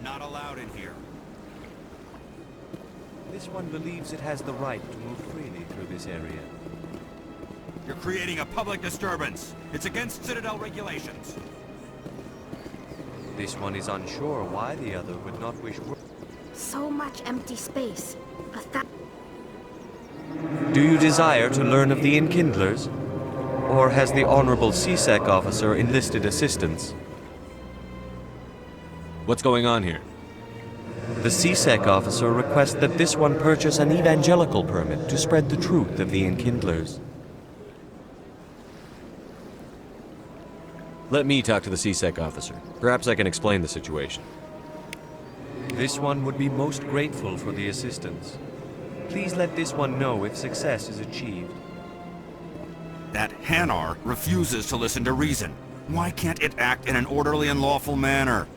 Not allowed in here. This one believes it has the right to move freely through this area. You're creating a public disturbance. It's against Citadel regulations. This one is unsure why the other would not wish work. So much empty space. Do you desire to learn of the Enkindlers? Or has the Honorable CSEC officer enlisted assistance? What's going on here? The CSEC officer requests that this one purchase an evangelical permit to spread the truth of the Enkindlers. Let me talk to the CSEC officer. Perhaps I can explain the situation. This one would be most grateful for the assistance. Please let this one know if success is achieved. That Hanar refuses to listen to reason. Why can't it act in an orderly and lawful manner?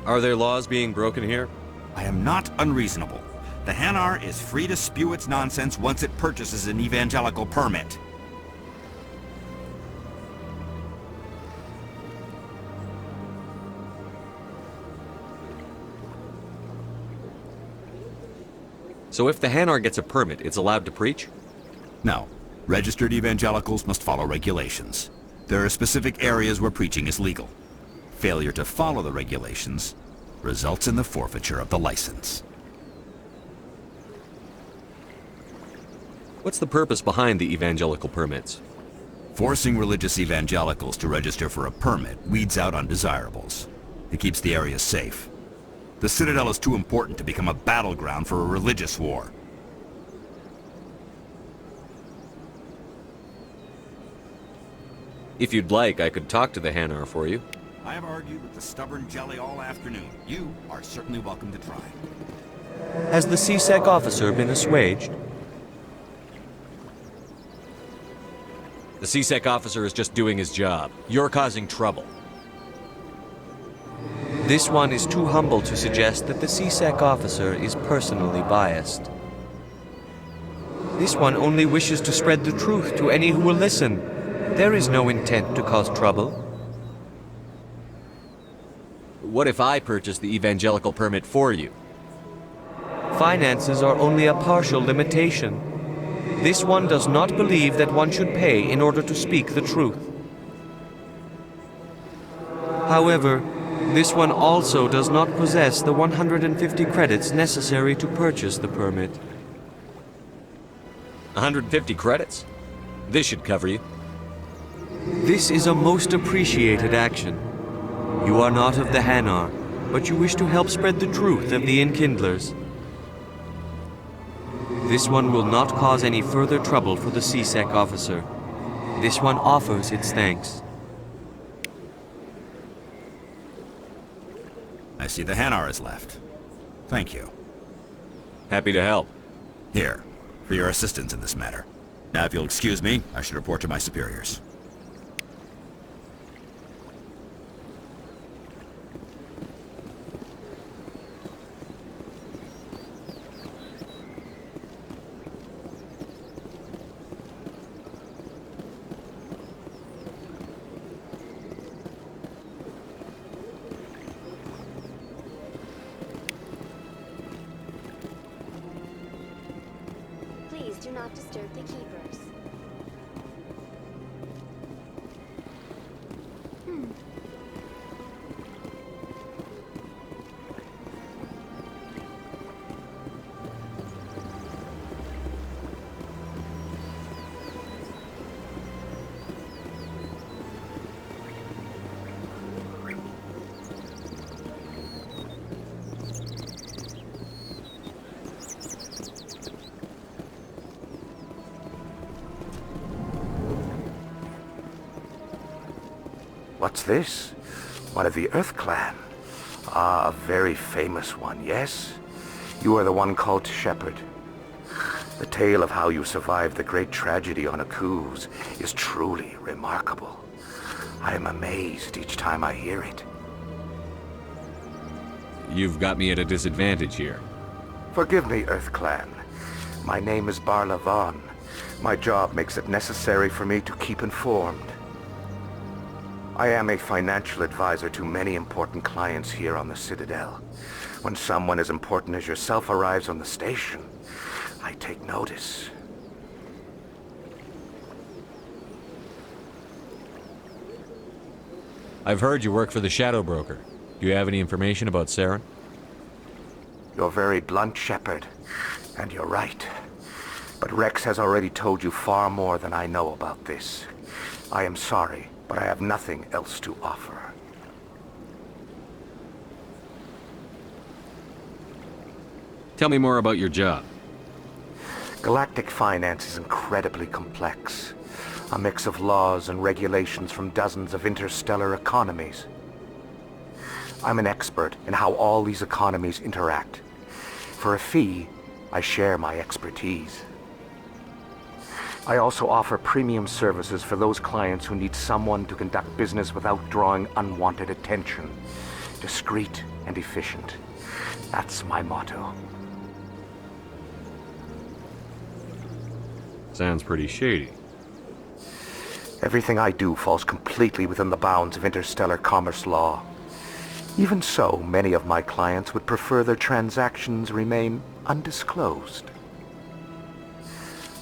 Are there laws being broken here? I am not unreasonable. The Hanar is free to spew its nonsense once it purchases an evangelical permit. So if the Hanar gets a permit, it's allowed to preach? No. Registered evangelicals must follow regulations. There are specific areas where preaching is legal. Failure to follow the regulations results in the forfeiture of the license. What's the purpose behind the evangelical permits? Forcing religious evangelicals to register for a permit weeds out undesirables. It keeps the area safe. The Citadel is too important to become a battleground for a religious war. If you'd like, I could talk to the Hanar for you. I have argued with the stubborn jelly all afternoon. You are certainly welcome to try. Has the CSEC officer been assuaged? The CSEC officer is just doing his job. You're causing trouble. This one is too humble to suggest that the CSEC officer is personally biased. This one only wishes to spread the truth to any who will listen. There is no intent to cause trouble. What if I purchase the evangelical permit for you? Finances are only a partial limitation. This one does not believe that one should pay in order to speak the truth. However, this one also does not possess the 150 credits necessary to purchase the permit. 150 credits? This should cover you. This is a most appreciated action. You are not of the Hanar, but you wish to help spread the truth of the Enkindlers. This one will not cause any further trouble for the CSEC officer. This one offers its thanks. I see the Hanar is left. Thank you. Happy to help. Here, for your assistance in this matter. Now, if you'll excuse me, I should report to my superiors. Please do not disturb the keepers. What's this? One of the Earth Clan. Ah, a very famous one, yes? You are the one called Shepard. The tale of how you survived the great tragedy on Akuz is truly remarkable. I am amazed each time I hear it. You've got me at a disadvantage here. Forgive me, Earth Clan. My name is Barla Vaughn. My job makes it necessary for me to keep informed. I am a financial advisor to many important clients here on the Citadel. When someone as important as yourself arrives on the station, I take notice. I've heard you work for the Shadow Broker. Do you have any information about Saren? You're very blunt, Shepard. And you're right. But Rex has already told you far more than I know about this. I am sorry, but I have nothing else to offer. Tell me more about your job. Galactic finance is incredibly complex. A mix of laws and regulations from dozens of interstellar economies. I'm an expert in how all these economies interact. For a fee, I share my expertise. I also offer premium services for those clients who need someone to conduct business without drawing unwanted attention. Discreet and efficient. That's my motto. Sounds pretty shady. Everything I do falls completely within the bounds of interstellar commerce law. Even so, many of my clients would prefer their transactions remain undisclosed.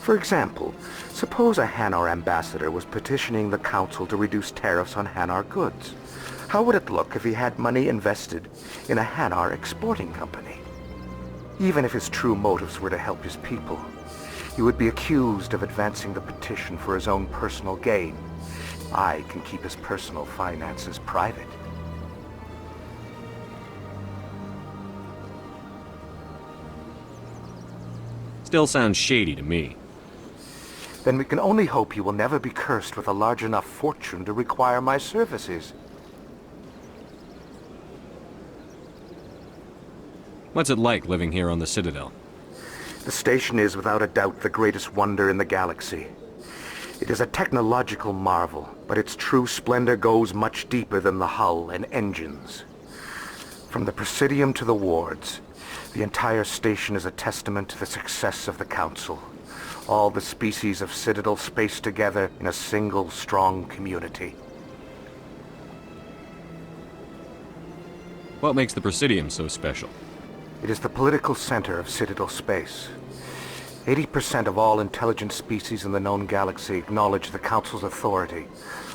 For example, suppose a Hanar ambassador was petitioning the Council to reduce tariffs on Hanar goods. How would it look if he had money invested in a Hanar exporting company? Even if his true motives were to help his people, he would be accused of advancing the petition for his own personal gain. I can keep his personal finances private. Still sounds shady to me. Then we can only hope you will never be cursed with a large enough fortune to require my services. What's it like living here on the Citadel? The station is without a doubt the greatest wonder in the galaxy. It is a technological marvel, but its true splendor goes much deeper than the hull and engines. From the Presidium to the wards, the entire station is a testament to the success of the Council. All the species of Citadel spaced together in a single strong community. What makes the Presidium so special? It is the political center of Citadel space. 80% of all intelligent species in the known galaxy acknowledge the Council's authority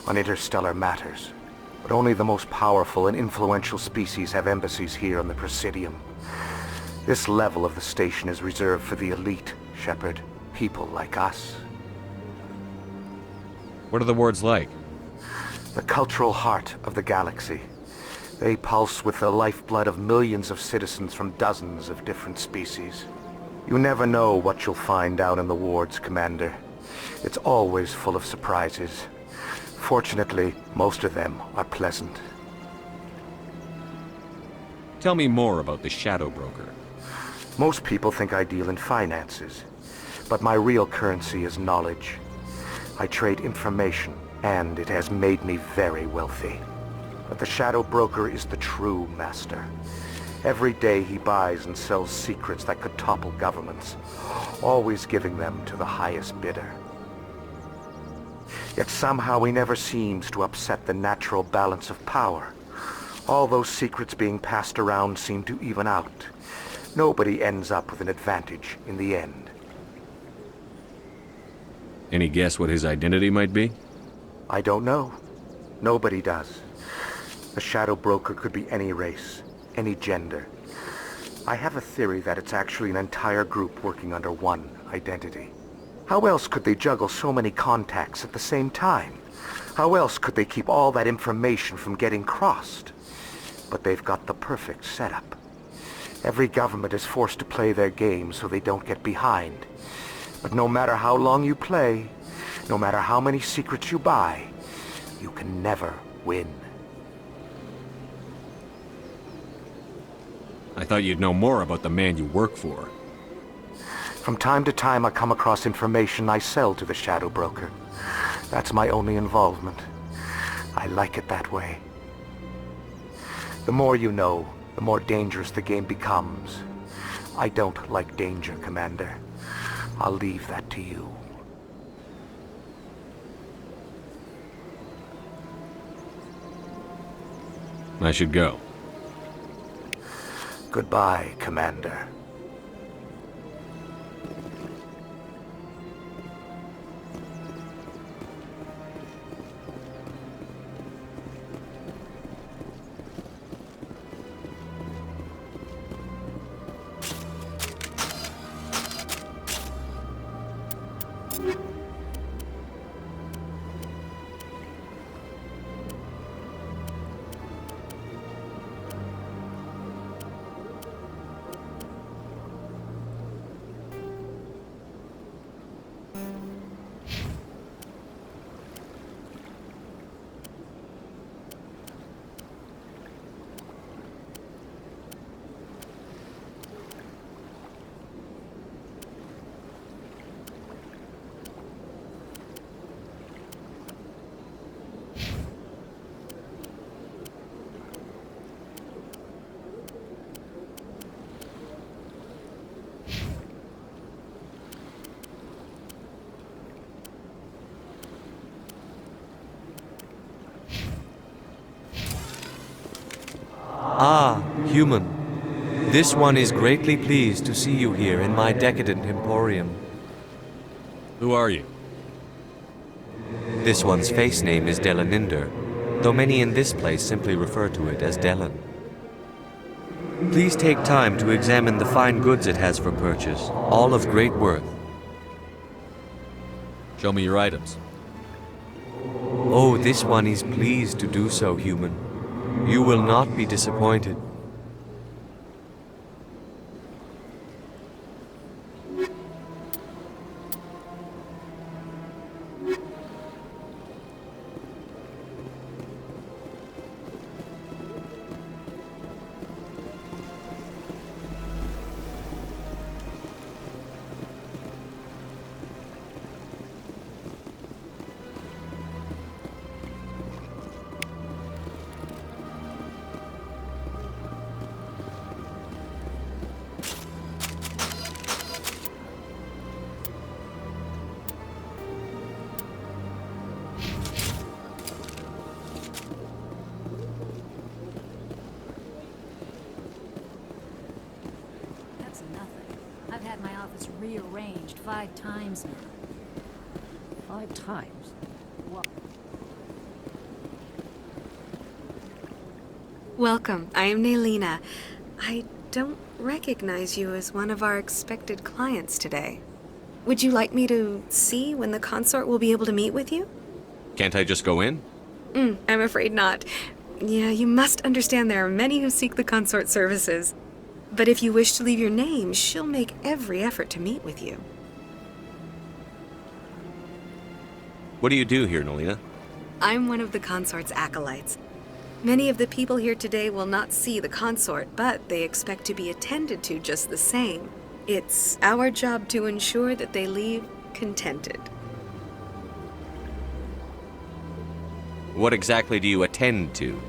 on interstellar matters. But only the most powerful and influential species have embassies here on the Presidium. This level of the station is reserved for the elite, Shepard. People like us. What are the wards like? The cultural heart of the galaxy. They pulse with the lifeblood of millions of citizens from dozens of different species. You never know what you'll find down in the wards, Commander. It's always full of surprises. Fortunately, most of them are pleasant. Tell me more about the Shadow Broker. Most people think I deal in finances, but my real currency is knowledge. I trade information, and it has made me very wealthy. But the Shadow Broker is the true master. Every day he buys and sells secrets that could topple governments, always giving them to the highest bidder. Yet somehow he never seems to upset the natural balance of power. All those secrets being passed around seem to even out. Nobody ends up with an advantage in the end. Any guess what his identity might be? I don't know. Nobody does. The Shadow Broker could be any race, any gender. I have a theory that it's actually an entire group working under one identity. How else could they juggle so many contacts at the same time? How else could they keep all that information from getting crossed? But they've got the perfect setup. Every government is forced to play their game so they don't get behind. But no matter how long you play, no matter how many secrets you buy, you can never win. I thought you'd know more about the man you work for. From time to time I come across information I sell to the Shadow Broker. That's my only involvement. I like it that way. The more you know, the more dangerous the game becomes. I don't like danger, Commander. I'll leave that to you. I should go. Goodbye, Commander. Ah, human. This one is greatly pleased to see you here in my decadent emporium. Who are you? This one's face name is Delaninder, though many in this place simply refer to it as Delan. Please take time to examine the fine goods it has for purchase, all of great worth. Show me your items. Oh, this one is pleased to do so, human. You will not be disappointed. That's nothing. I've had my office rearranged 5 times now. 5 times? What? Welcome. I am Naylina. I don't recognize you as one of our expected clients today. Would you like me to see when the consort will be able to meet with you? Can't I just go in? I'm afraid not. Yeah, you must understand there are many who seek the consort services. But if you wish to leave your name, she'll make every effort to meet with you. What do you do here, Nolina? I'm one of the consort's acolytes. Many of the people here today will not see the consort, but they expect to be attended to just the same. It's our job to ensure that they leave contented. What exactly do you attend to?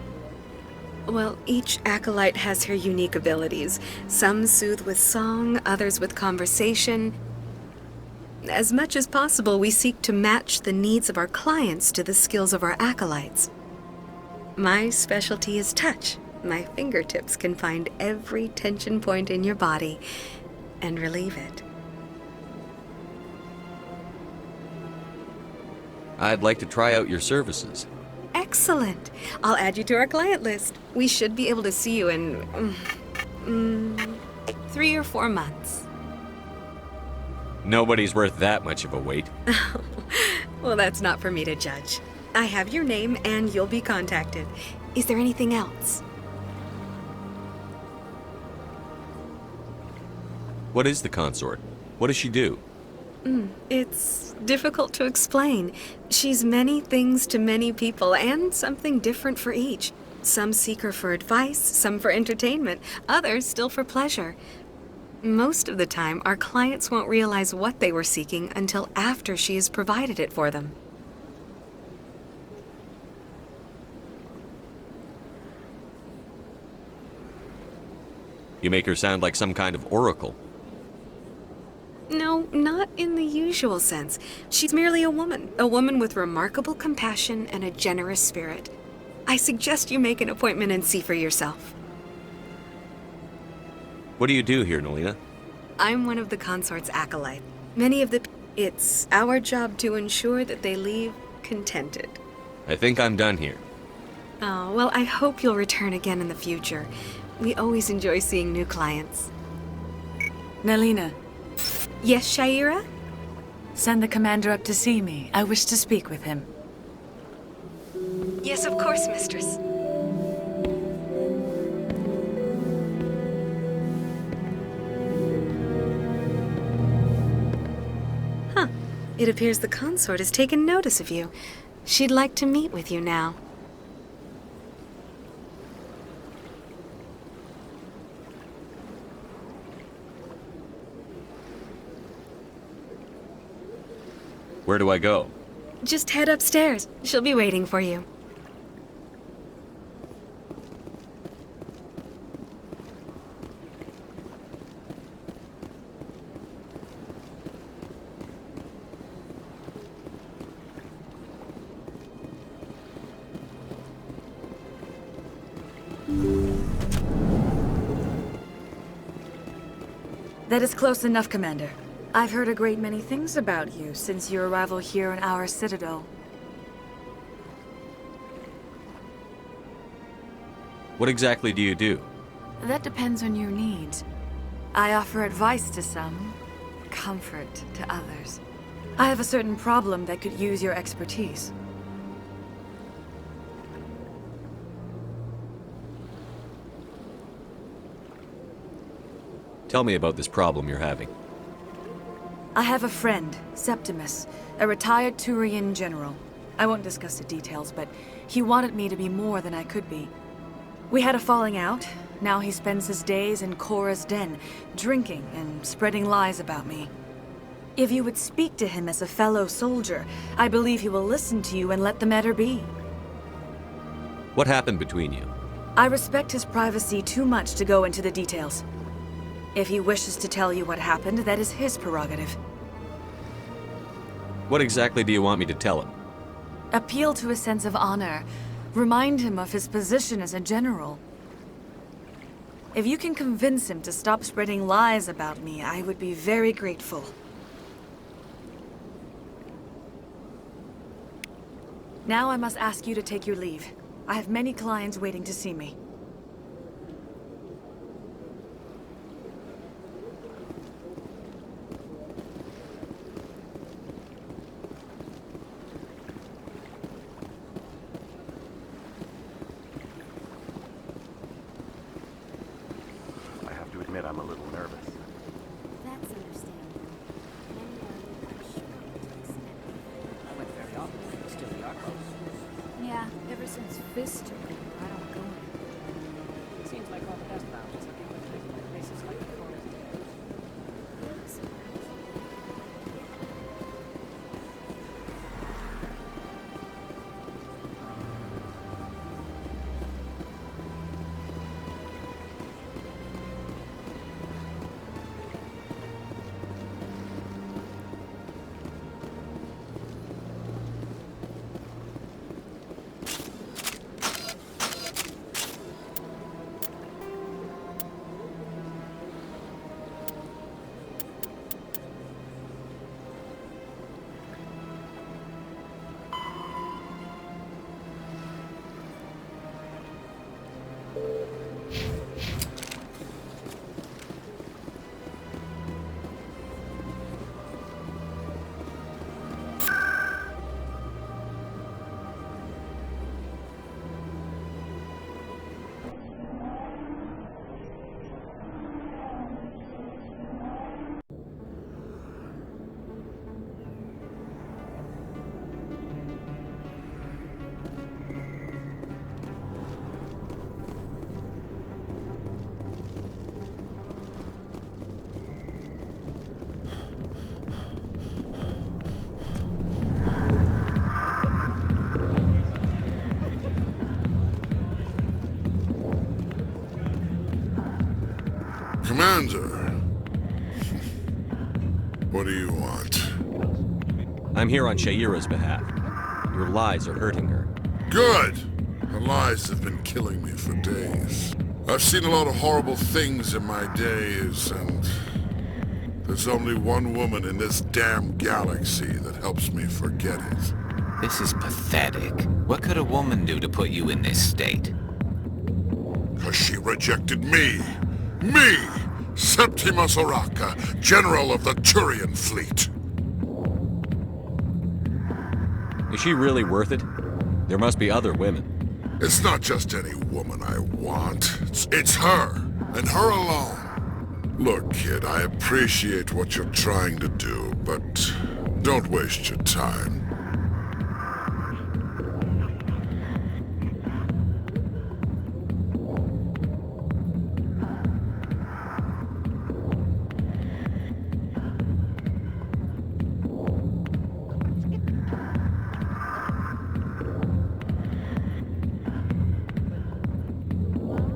Well, each acolyte has her unique abilities. Some soothe with song, others with conversation. As much as possible, we seek to match the needs of our clients to the skills of our acolytes. My specialty is touch. My fingertips can find every tension point in your body and relieve it. I'd like to try out your services. Excellent. I'll add you to our client list. We should be able to see you in 3 or 4 months. Nobody's worth that much of a wait. Well, that's not for me to judge. I have your name and you'll be contacted. Is there anything else? What is the consort? What does she do? It's difficult to explain. She's many things to many people and something different for each. Some seek her for advice, some for entertainment, others still for pleasure. Most of the time, our clients won't realize what they were seeking until after she has provided it for them. You make her sound like some kind of oracle. No, not in the usual sense. She's merely a woman with remarkable compassion and a generous spirit. I suggest you make an appointment and see for yourself. What do you do here, Nolina? I'm one of the consort's acolytes. Many of the... It's our job to ensure that they leave contented. I think I'm done here. Oh, well, I hope you'll return again in the future. We always enjoy seeing new clients. Nolina, Yes, Shaira? send the commander up to see me. I wish to speak with him. Yes, of course, mistress. Huh. It appears the consort has taken notice of you. She'd like to meet with you now. Where do I go? Just head upstairs. She'll be waiting for you. That is close enough, Commander. I've heard a great many things about you since your arrival here in our citadel. What exactly do you do? That depends on your needs. I offer advice to some, comfort to others. I have a certain problem that could use your expertise. Tell me about this problem you're having. I have a friend, Septimus, a retired Turian general. I won't discuss the details, but he wanted me to be more than I could be. We had a falling out. Now he spends his days in Korra's den, drinking and spreading lies about me. If you would speak to him as a fellow soldier, I believe he will listen to you and let the matter be. What happened between you? I respect his privacy too much to go into the details. If he wishes to tell you what happened, that is his prerogative. What exactly do you want me to tell him? Appeal to his sense of honor. Remind him of his position as a general. If you can convince him to stop spreading lies about me, I would be very grateful. Now I must ask you to take your leave. I have many clients waiting to see me. I have to admit I'm a little nervous. That's understandable. Many are sure to accept. I went very often, still the art close. Yeah, ever since Fist took over, I don't go anymore. It seems like all the best lounges have been replaced by places like the Forest. Commander! What do you want? I'm here on Shaira's behalf. Your lies are hurting her. Good! Her lies have been killing me for days. I've seen a lot of horrible things in my days, and there's only one woman in this damn galaxy that helps me forget it. This is pathetic. What could a woman do to put you in this state? 'Cause she rejected me! Me! Septimus Oraka, General of the Turian Fleet! Is she really worth it? There must be other women. It's not just any woman I want. It's her, and her alone. Look, kid, I appreciate what you're trying to do, but don't waste your time.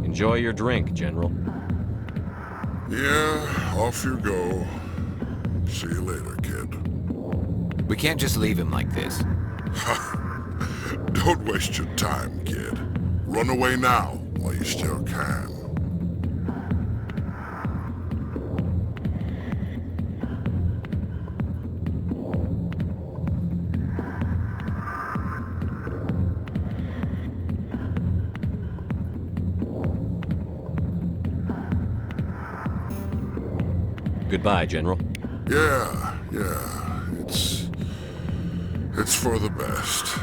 Enjoy your drink, General. Yeah, off you go. See you later, kid. We can't just leave him like this. Don't waste your time, kid. Run away now, while you still can. Goodbye, General. Yeah. It's for the best.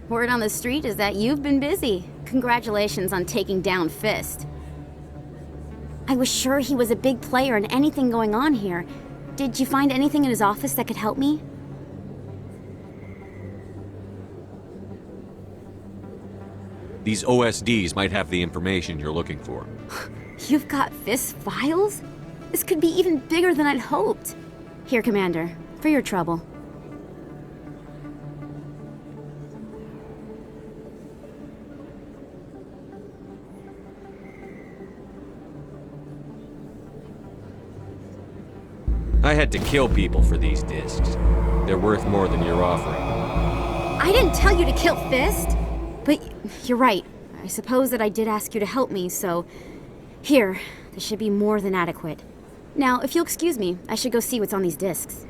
Word on the street is that you've been busy. Congratulations on taking down Fist. I was sure he was a big player in anything going on here. Did you find anything in his office that could help me? These OSDs might have the information you're looking for. You've got Fist's files? This could be even bigger than I'd hoped. Here, Commander, for your trouble. I had to kill people for these discs. They're worth more than you're offering. I didn't tell you to kill Fist! But you're right. I suppose that I did ask you to help me, so... Here, this should be more than adequate. Now, if you'll excuse me, I should go see what's on these discs.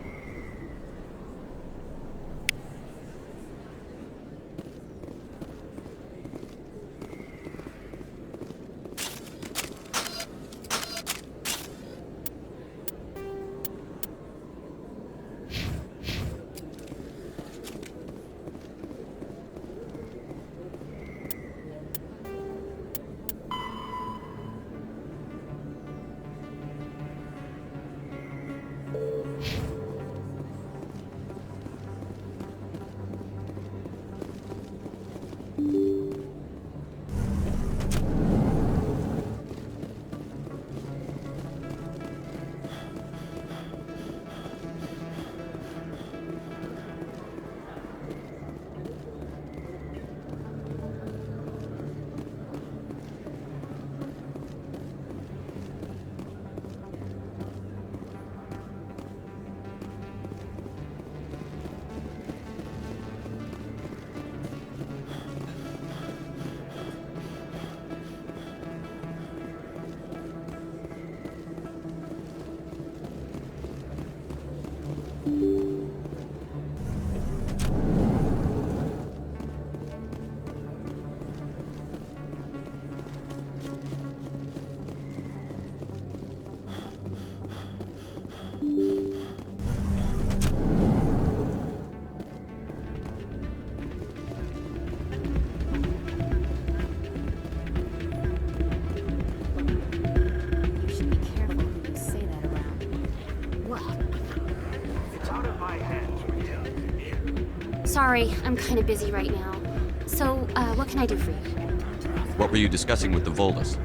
Sorry, I'm kind of busy right now. So, what can I do for you? What were you discussing with the Volus?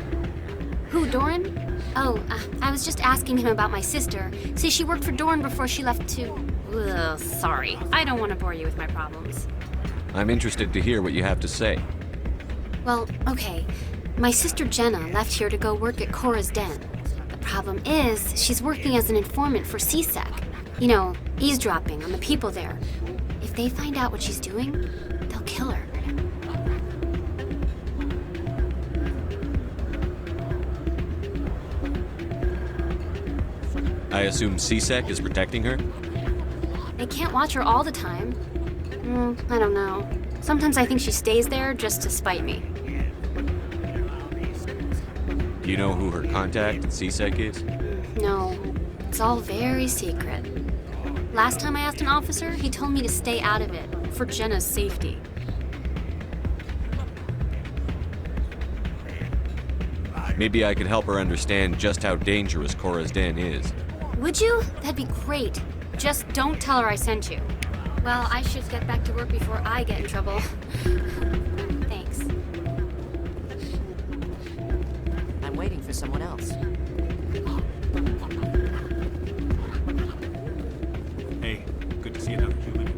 Who, Doran? Oh, I was just asking him about my sister. See, she worked for Doran before she left to... Ugh, sorry. I don't want to bore you with my problems. I'm interested to hear what you have to say. Well, okay. My sister Jenna left here to go work at Cora's Den. The problem is, she's working as an informant for CSEC. You know, eavesdropping on the people there. If they find out what she's doing, they'll kill her. I assume CSEC is protecting her? They can't watch her all the time. I don't know. Sometimes I think she stays there just to spite me. Do you know who her contact at CSEC is? No, it's all very secret. Last time I asked an officer, he told me to stay out of it, for Jenna's safety. Maybe I could help her understand just how dangerous Cora's Den is. Would you? That'd be great. Just don't tell her I sent you. Well, I should get back to work before I get in trouble. Thanks. I'm waiting for someone else. Hey, good to see another human.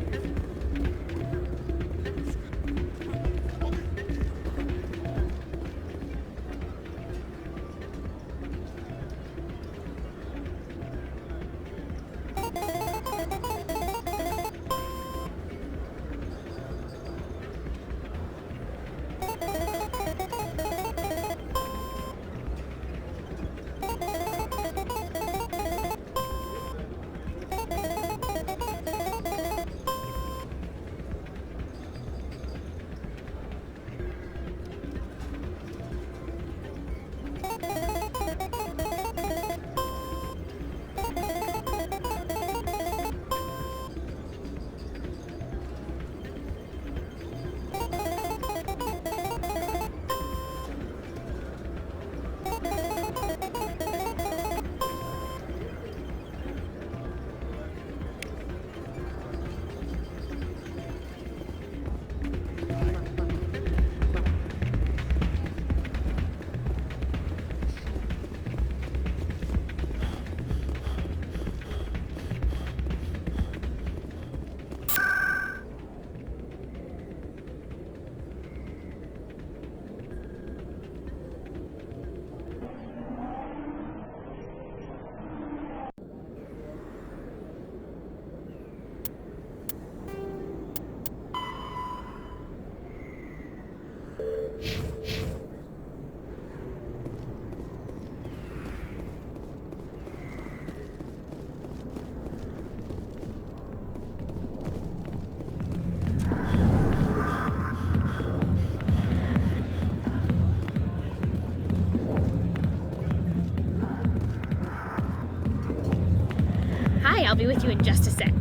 Hi, I'll be with you in just a sec.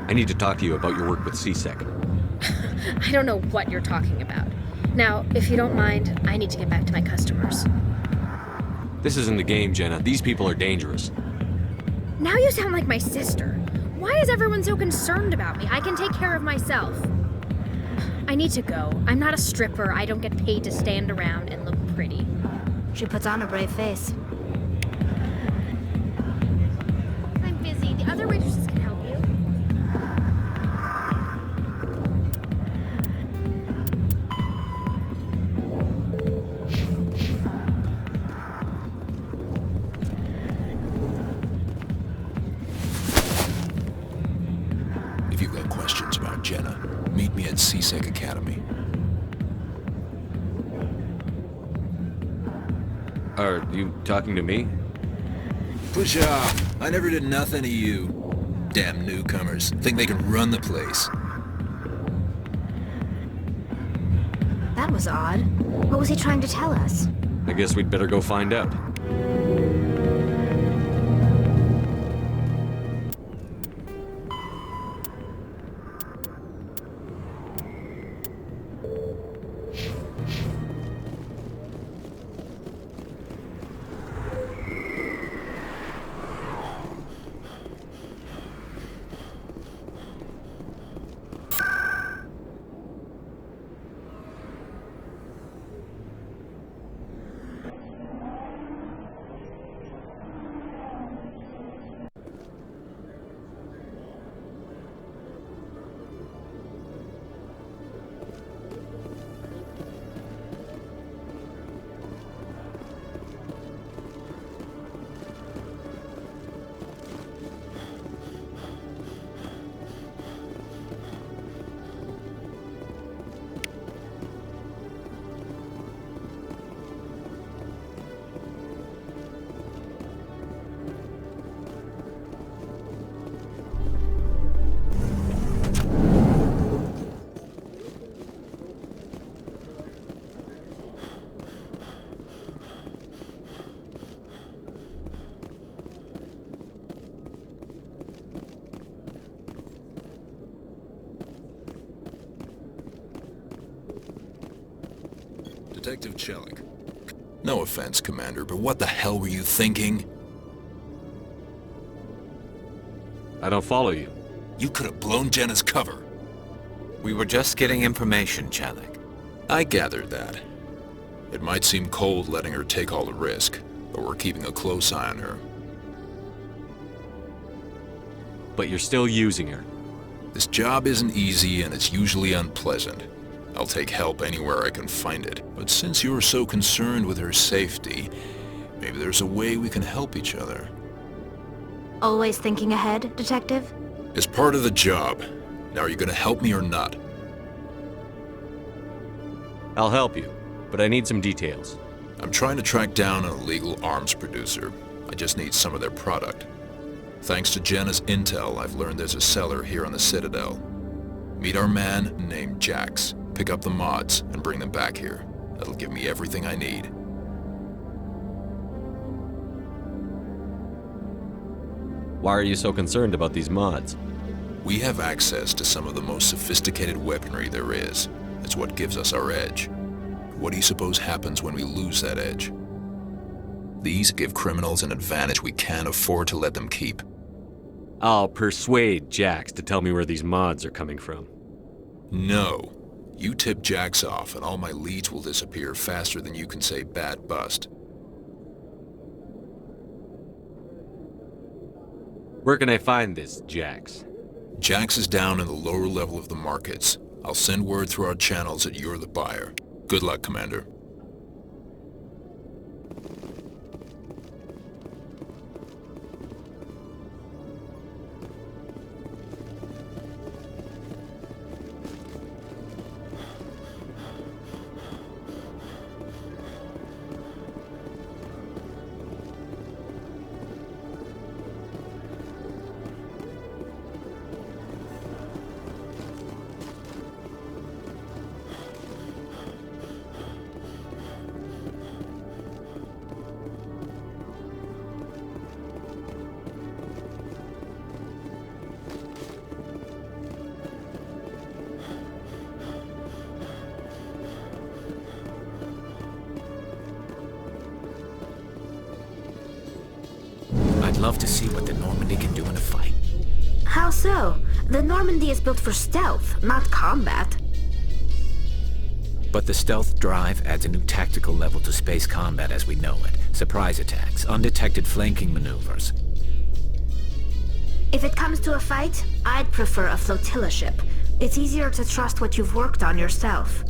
I need to talk to you about your work with CSEC. I don't know what you're talking about. Now, if you don't mind, I need to get back to my customers. This isn't a game, Jenna. These people are dangerous. Now you sound like my sister. Why is everyone so concerned about me? I can take care of myself. I need to go. I'm not a stripper. I don't get paid to stand around and look pretty. She puts on a brave face. I'm busy. The other waitresses can help you. If you've got questions about Jenna, meet me at CSEC Academy. Are you talking to me? Push off. I never did nothing to you. Damn newcomers. Think they can run the place. That was odd. What was he trying to tell us? I guess we'd better go find out. Detective Chelik. No offense, Commander, but what the hell were you thinking? I don't follow you. You could have blown Jenna's cover. We were just getting information, Chelik. I gathered that. It might seem cold letting her take all the risk, but we're keeping a close eye on her. But you're still using her. This job isn't easy and it's usually unpleasant. I'll take help anywhere I can find it. But since you're so concerned with her safety, maybe there's a way we can help each other. Always thinking ahead, Detective? It's part of the job. Now are you gonna help me or not? I'll help you, but I need some details. I'm trying to track down an illegal arms producer. I just need some of their product. Thanks to Jenna's intel, I've learned there's a seller here on the Citadel. Meet our man named Jax. Pick up the mods and bring them back here. That'll give me everything I need. Why are you so concerned about these mods? We have access to some of the most sophisticated weaponry there is. It's what gives us our edge. What do you suppose happens when we lose that edge? These give criminals an advantage we can't afford to let them keep. I'll persuade Jax to tell me where these mods are coming from. No. You tip Jax off and all my leads will disappear faster than you can say bad bust. Where can I find this Jax? Jax is down in the lower level of the markets. I'll send word through our channels that you're the buyer. Good luck, Commander. love to see what the Normandy can do in a fight. How so? The Normandy is built for stealth, not combat. But the stealth drive adds a new tactical level to space combat as we know it. Surprise attacks, undetected flanking maneuvers. If it comes to a fight, I'd prefer a flotilla ship. It's easier to trust what you've worked on yourself.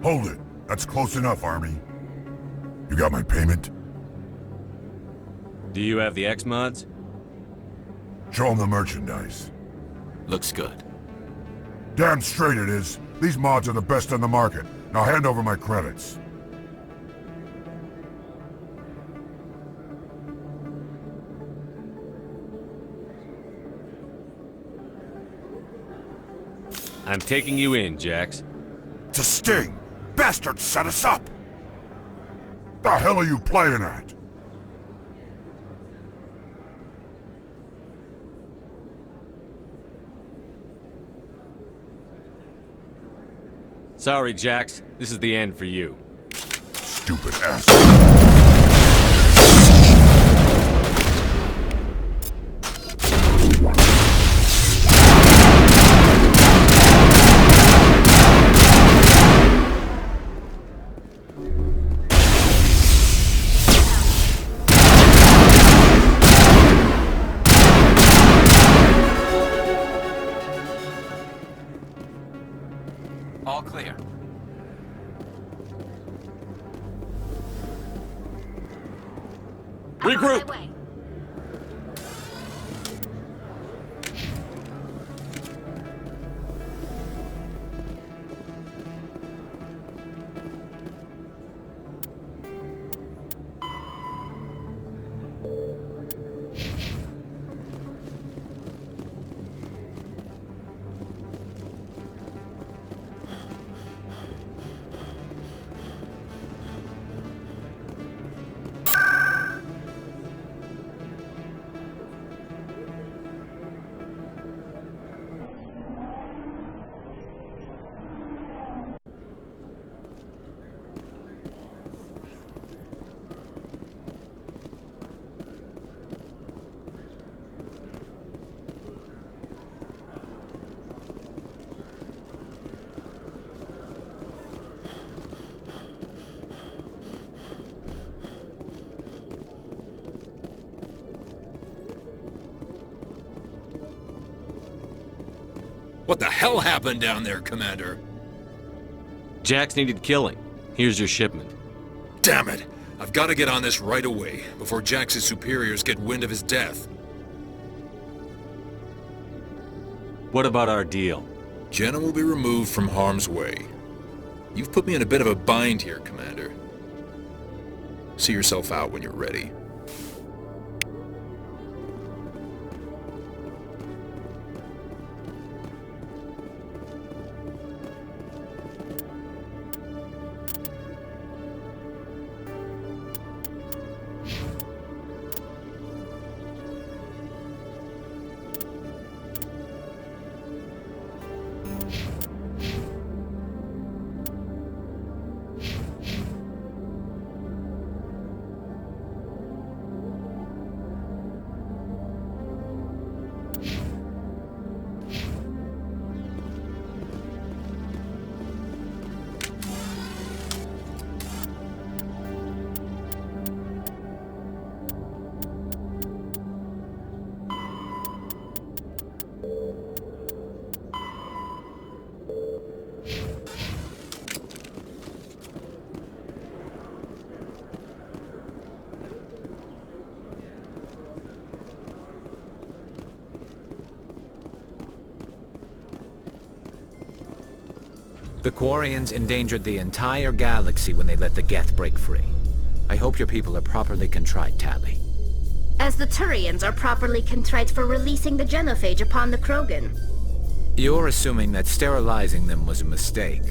Hold it. That's close enough, Army. You got my payment? Do you have the X-Mods? Show them the merchandise. Looks good. Damn straight it is. These mods are the best on the market. Now hand over my credits. I'm taking you in, Jax. It's a sting! Bastards set us up! The hell are you playing at? Sorry, Jax. This is the end for you. Stupid asshole. All clear. Regroup! What the hell happened down there, Commander? Jax needed killing. Here's your shipment. Damn it! I've got to get on this right away, before Jax's superiors get wind of his death. What about our deal? Jenna will be removed from harm's way. You've put me in a bit of a bind here, Commander. See yourself out when you're ready. The Quarians endangered the entire galaxy when they let the Geth break free. I hope your people are properly contrite, Tally. As the Turians are properly contrite for releasing the genophage upon the Krogan. You're assuming that sterilizing them was a mistake.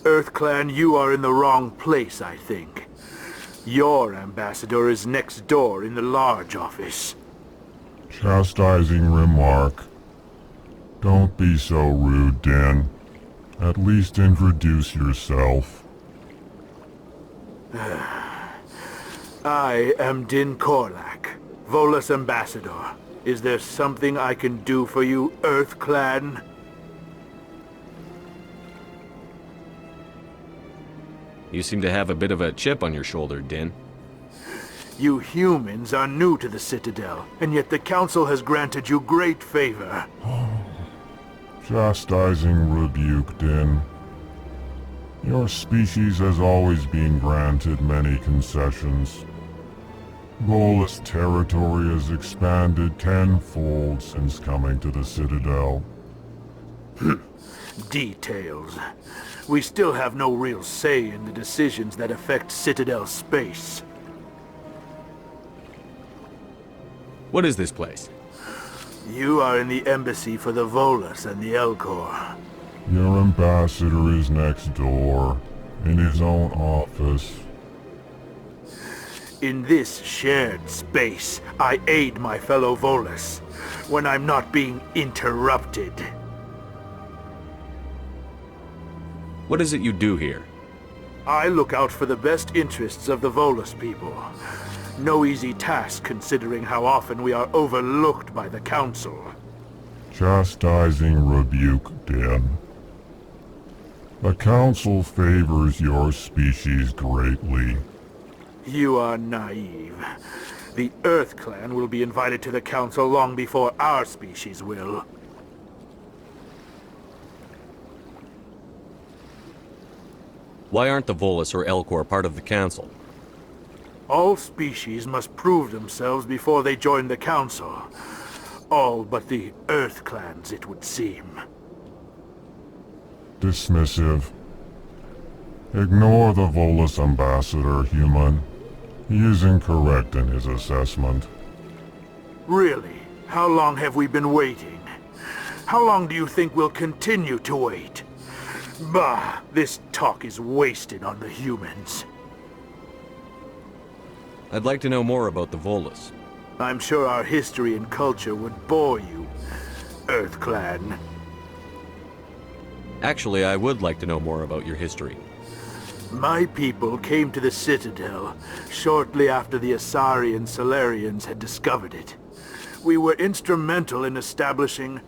EarthClan, you are in the wrong place, I think. Your ambassador is next door in the large office. Chastising remark. Don't be so rude, Din. At least introduce yourself. I am Din Korlak, Volus ambassador. Is there something I can do for you, EarthClan? You seem to have a bit of a chip on your shoulder, Din. You humans are new to the Citadel, and yet the Council has granted you great favor. Chastising rebuke, Din. Your species has always been granted many concessions. Volus territory has expanded tenfold since coming to the Citadel. Details. We still have no real say in the decisions that affect Citadel space. What is this place? You are in the embassy for the Volus and the Elcor. Your ambassador is next door, in his own office. In this shared space, I aid my fellow Volus when I'm not being interrupted. What is it you do here? I look out for the best interests of the Volus people. No easy task considering how often we are overlooked by the Council. Chastising rebuke, Din. The Council favors your species greatly. You are naive. The EarthClan will be invited to the Council long before our species will. Why aren't the Volus or Elcor part of the Council? All species must prove themselves before they join the Council. All but the EarthClans, it would seem. Dismissive. Ignore the Volus ambassador, human. He is incorrect in his assessment. Really? How long have we been waiting? How long do you think we'll continue to wait? Bah, this talk is wasted on the humans. I'd like to know more about the Volus. I'm sure our history and culture would bore you, EarthClan. Actually, I would like to know more about your history. My people came to the Citadel shortly after the Asari and Solarians had discovered it. We were instrumental in establishing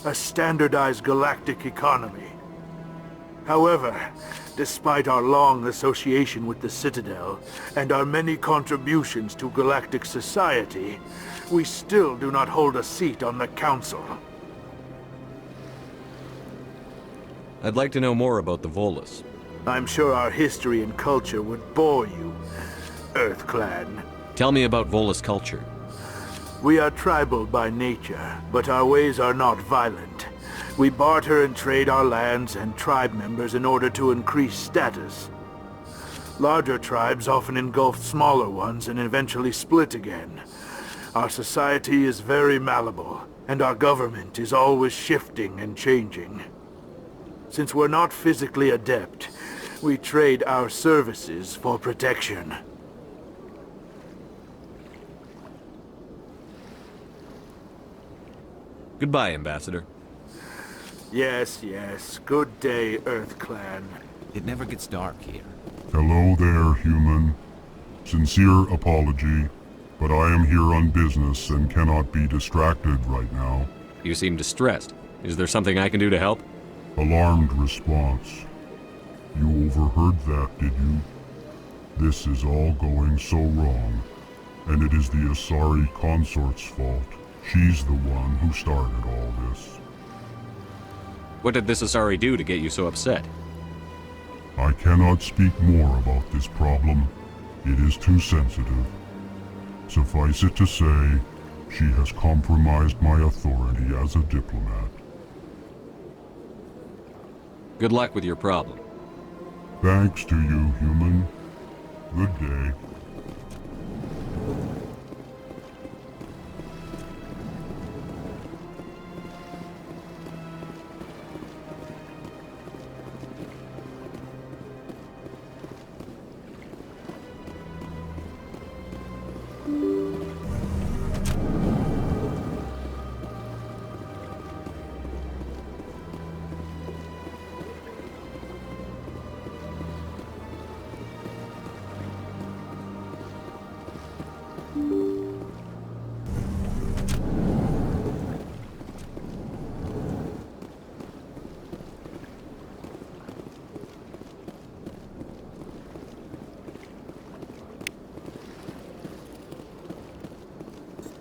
a standardized galactic economy. However, despite our long association with the Citadel and our many contributions to galactic society, we still do not hold a seat on the Council. I'd like to know more about the Volus. I'm sure our history and culture would bore you, Earth Clan. Tell me about Volus culture. We are tribal by nature, but our ways are not violent. We barter and trade our lands and tribe members in order to increase status. Larger tribes often engulf smaller ones and eventually split again. Our society is very malleable, and our government is always shifting and changing. Since we're not physically adept, we trade our services for protection. Goodbye, Ambassador. Yes, yes. Good day, Earth Clan. It never gets dark here. Hello there, human. Sincere apology, but I am here on business and cannot be distracted right now. You seem distressed. Is there something I can do to help? Alarmed response. You overheard that, did you? This is all going so wrong, and it is the Asari consort's fault. She's the one who started all this. What did this Asari do to get you so upset? I cannot speak more about this problem. It is too sensitive. Suffice it to say, she has compromised my authority as a diplomat. Good luck with your problem. Thanks to you, human. Good day.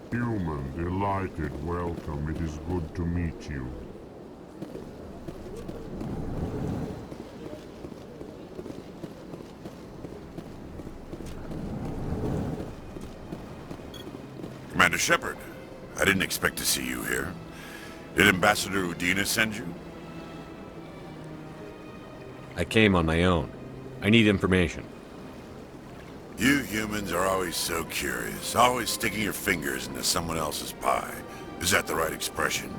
Human, delighted welcome. It is good to meet you. Commander Shepard, I didn't expect to see you here. Did Ambassador Udina send you? I came on my own. I need information. You humans are always so curious, always sticking your fingers into someone else's pie. Is that the right expression?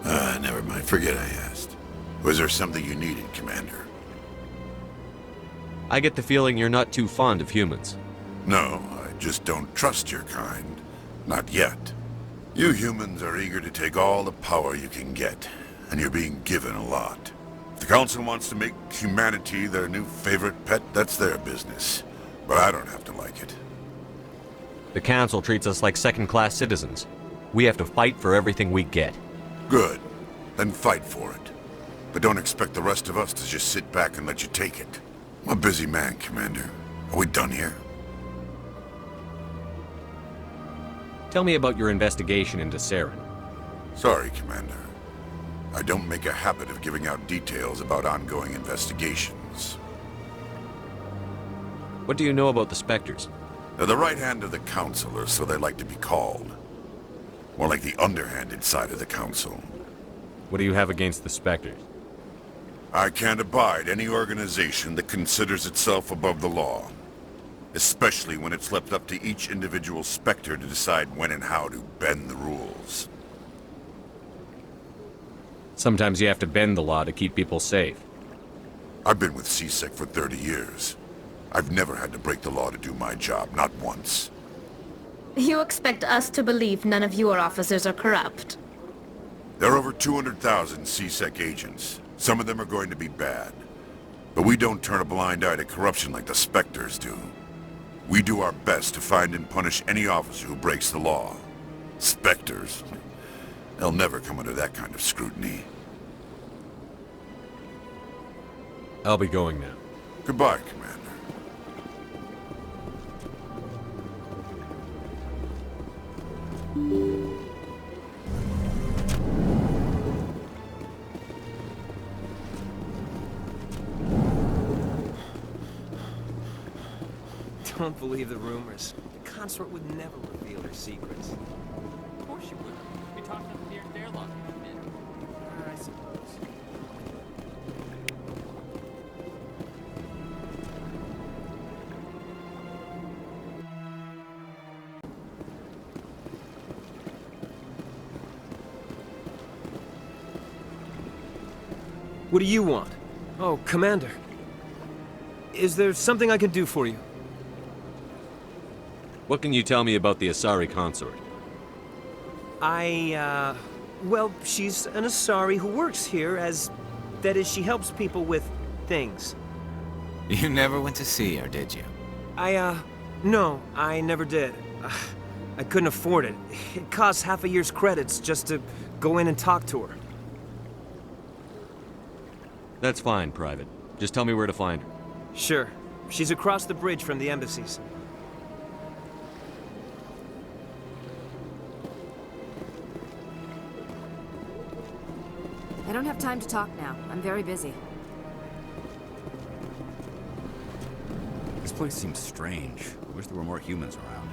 Never mind. Forget I asked. Was there something you needed, Commander? I get the feeling you're not too fond of humans. No, I just don't trust your kind. Not yet. You humans are eager to take all the power you can get, and you're being given a lot. If the Council wants to make humanity their new favorite pet, that's their business. But I don't have to like it. The Council treats us like second-class citizens. We have to fight for everything we get. Good. Then fight for it. But don't expect the rest of us to just sit back and let you take it. I'm a busy man, Commander. Are we done here? Tell me about your investigation into Saren. Sorry, Commander. I don't make a habit of giving out details about ongoing investigations. What do you know about the Spectres? They're the right hand of the Council, or so they like to be called. More like the underhanded side of the Council. What do you have against the Spectres? I can't abide any organization that considers itself above the law. Especially when it's left up to each individual Spectre to decide when and how to bend the rules. Sometimes you have to bend the law to keep people safe. I've been with CSEC for 30 years. I've never had to break the law to do my job, not once. You expect us to believe none of your officers are corrupt? There are over 200,000 CSEC agents. Some of them are going to be bad. But we don't turn a blind eye to corruption like the Spectres do. We do our best to find and punish any officer who breaks the law. Spectres. They'll never come under that kind of scrutiny. I'll be going now. Goodbye, Commander. Don't believe the rumors. The consort would never reveal her secrets. Of course you would. We talked about the nearest airlock. I suppose. What do you want? Oh, Commander. Is there something I can do for you? What can you tell me about the Asari consort? Well, she's an Asari who works here as... That is, she helps people with things. You never went to see her, did you? No, I never did. I couldn't afford it. It costs half a year's credits just to go in and talk to her. That's fine, Private. Just tell me where to find her. Sure. She's across the bridge from the embassies. I don't have time to talk now. I'm very busy. This place seems strange. I wish there were more humans around.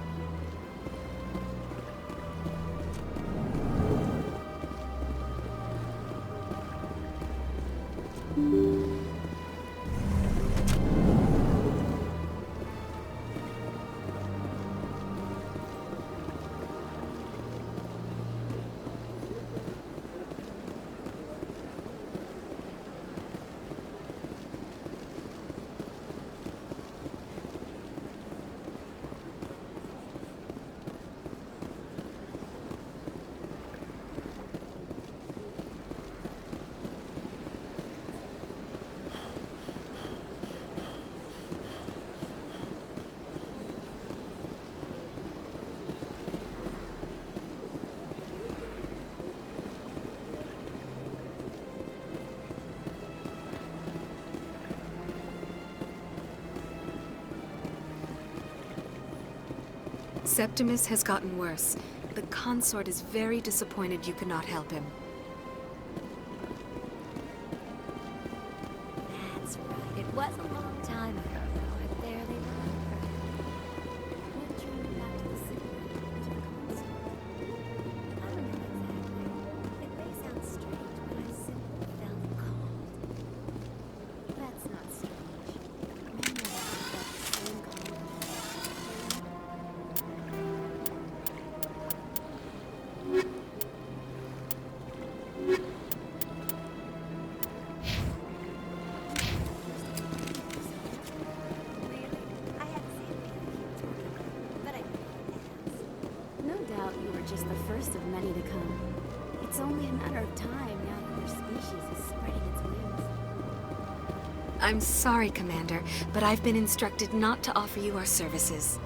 Septimus has gotten worse. The consort is very disappointed you could not help him. That's right. It was a long time ago, though. I barely remember. What drew you back to the city to the consort? I don't know exactly. It may sound strange, but I simply felt called. That's not strange. Many of us have felt the same calling. No doubt you were just the first of many to come. It's only a matter of time now that your species is spreading its wings. I'm sorry, Commander, but I've been instructed not to offer you our services.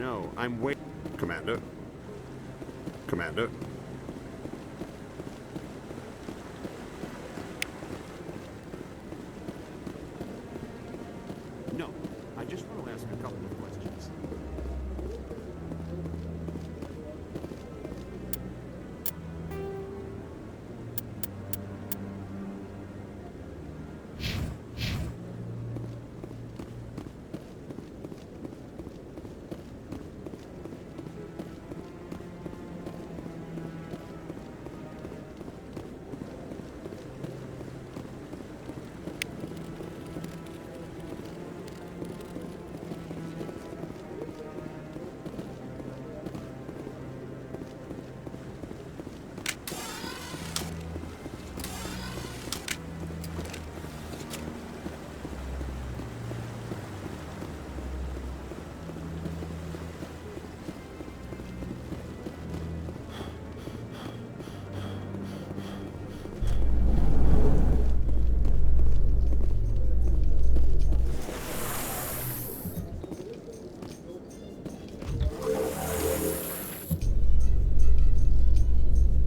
No, I'm wait. Commander? Commander? No, I just want to ask a couple of questions.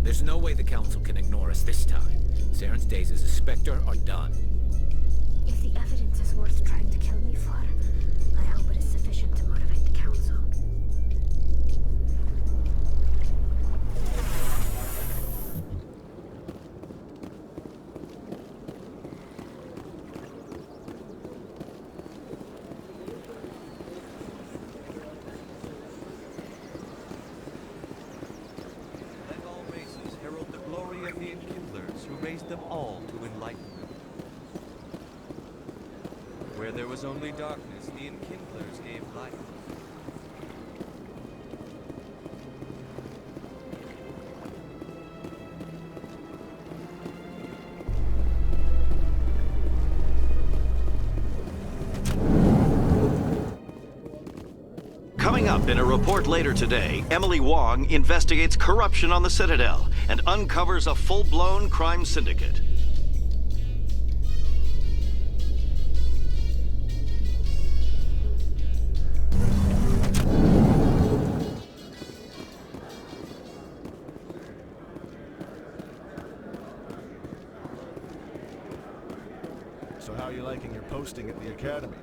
There's no way the Council can ignore us this time. Saren's days as a Spectre are done. If the evidence is worth trying to kill me for, I hope it is sufficient to motivate the Council. Let all races herald the glory of the Enkindlers who raised them all to enlightenment. Where there was only darkness, the Enkindlers gave light. Coming up in a report later today, Emily Wong investigates corruption on the Citadel and uncovers a full-blown crime syndicate. So how are you liking your posting at the Academy?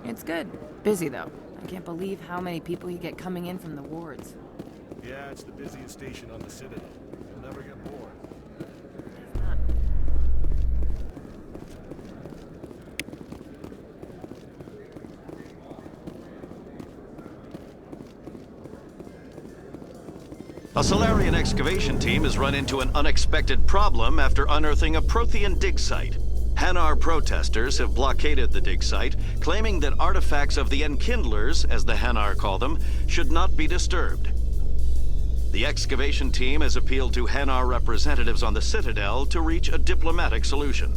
It's good. Busy, though. I can't believe how many people you get coming in from the wards. Yeah, it's the busiest station on the Citadel. You'll never get bored. A Solarian excavation team has run into an unexpected problem after unearthing a Prothean dig site. Hanar protesters have blockaded the dig site, claiming that artifacts of the Enkindlers, as the Hanar call them, should not be disturbed. The excavation team has appealed to Hanar representatives on the Citadel to reach a diplomatic solution.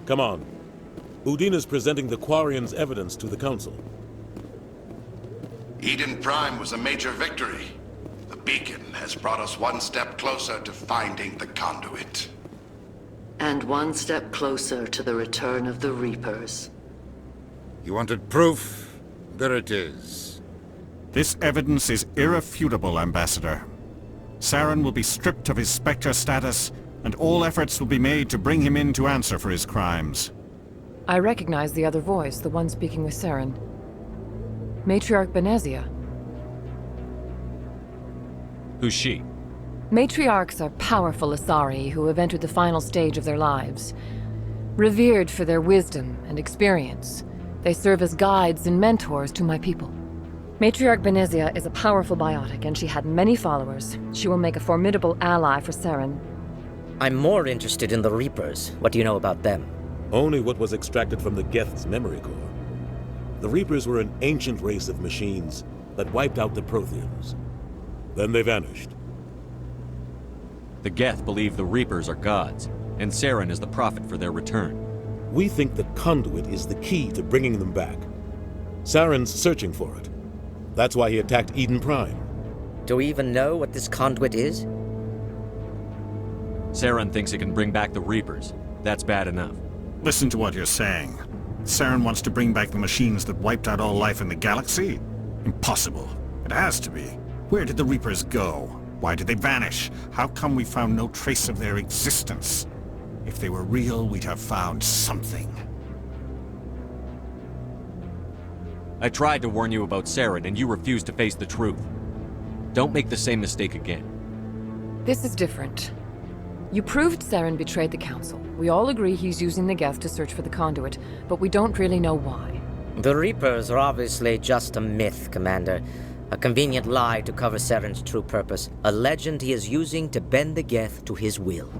Come on. Udina's presenting the Quarians' evidence to the Council. Eden Prime was a major victory. The beacon has brought us one step closer to finding the conduit. And one step closer to the return of the Reapers. You wanted proof? There it is. This evidence is irrefutable, Ambassador. Saren will be stripped of his Spectre status, and all efforts will be made to bring him in to answer for his crimes. I recognize the other voice, the one speaking with Saren. Matriarch Benezia. Who's she? Matriarchs are powerful Asari who have entered the final stage of their lives. Revered for their wisdom and experience, they serve as guides and mentors to my people. Matriarch Benezia is a powerful biotic, and she had many followers. She will make a formidable ally for Saren. I'm more interested in the Reapers. What do you know about them? Only what was extracted from the Geth's memory core. The Reapers were an ancient race of machines that wiped out the Protheans. Then they vanished. The Geth believe the Reapers are gods, and Saren is the prophet for their return. We think the conduit is the key to bringing them back. Saren's searching for it. That's why he attacked Eden Prime. Do we even know what this conduit is? Saren thinks it can bring back the Reapers. That's bad enough. Listen to what you're saying. Saren wants to bring back the machines that wiped out all life in the galaxy? Impossible. It has to be. Where did the Reapers go? Why did they vanish? How come we found no trace of their existence? If they were real, we'd have found something. I tried to warn you about Saren, and you refused to face the truth. Don't make the same mistake again. This is different. You proved Saren betrayed the Council. We all agree he's using the Geth to search for the conduit, but we don't really know why. The Reapers are obviously just a myth, Commander. A convenient lie to cover Saren's true purpose. A legend he is using to bend the Geth to his will.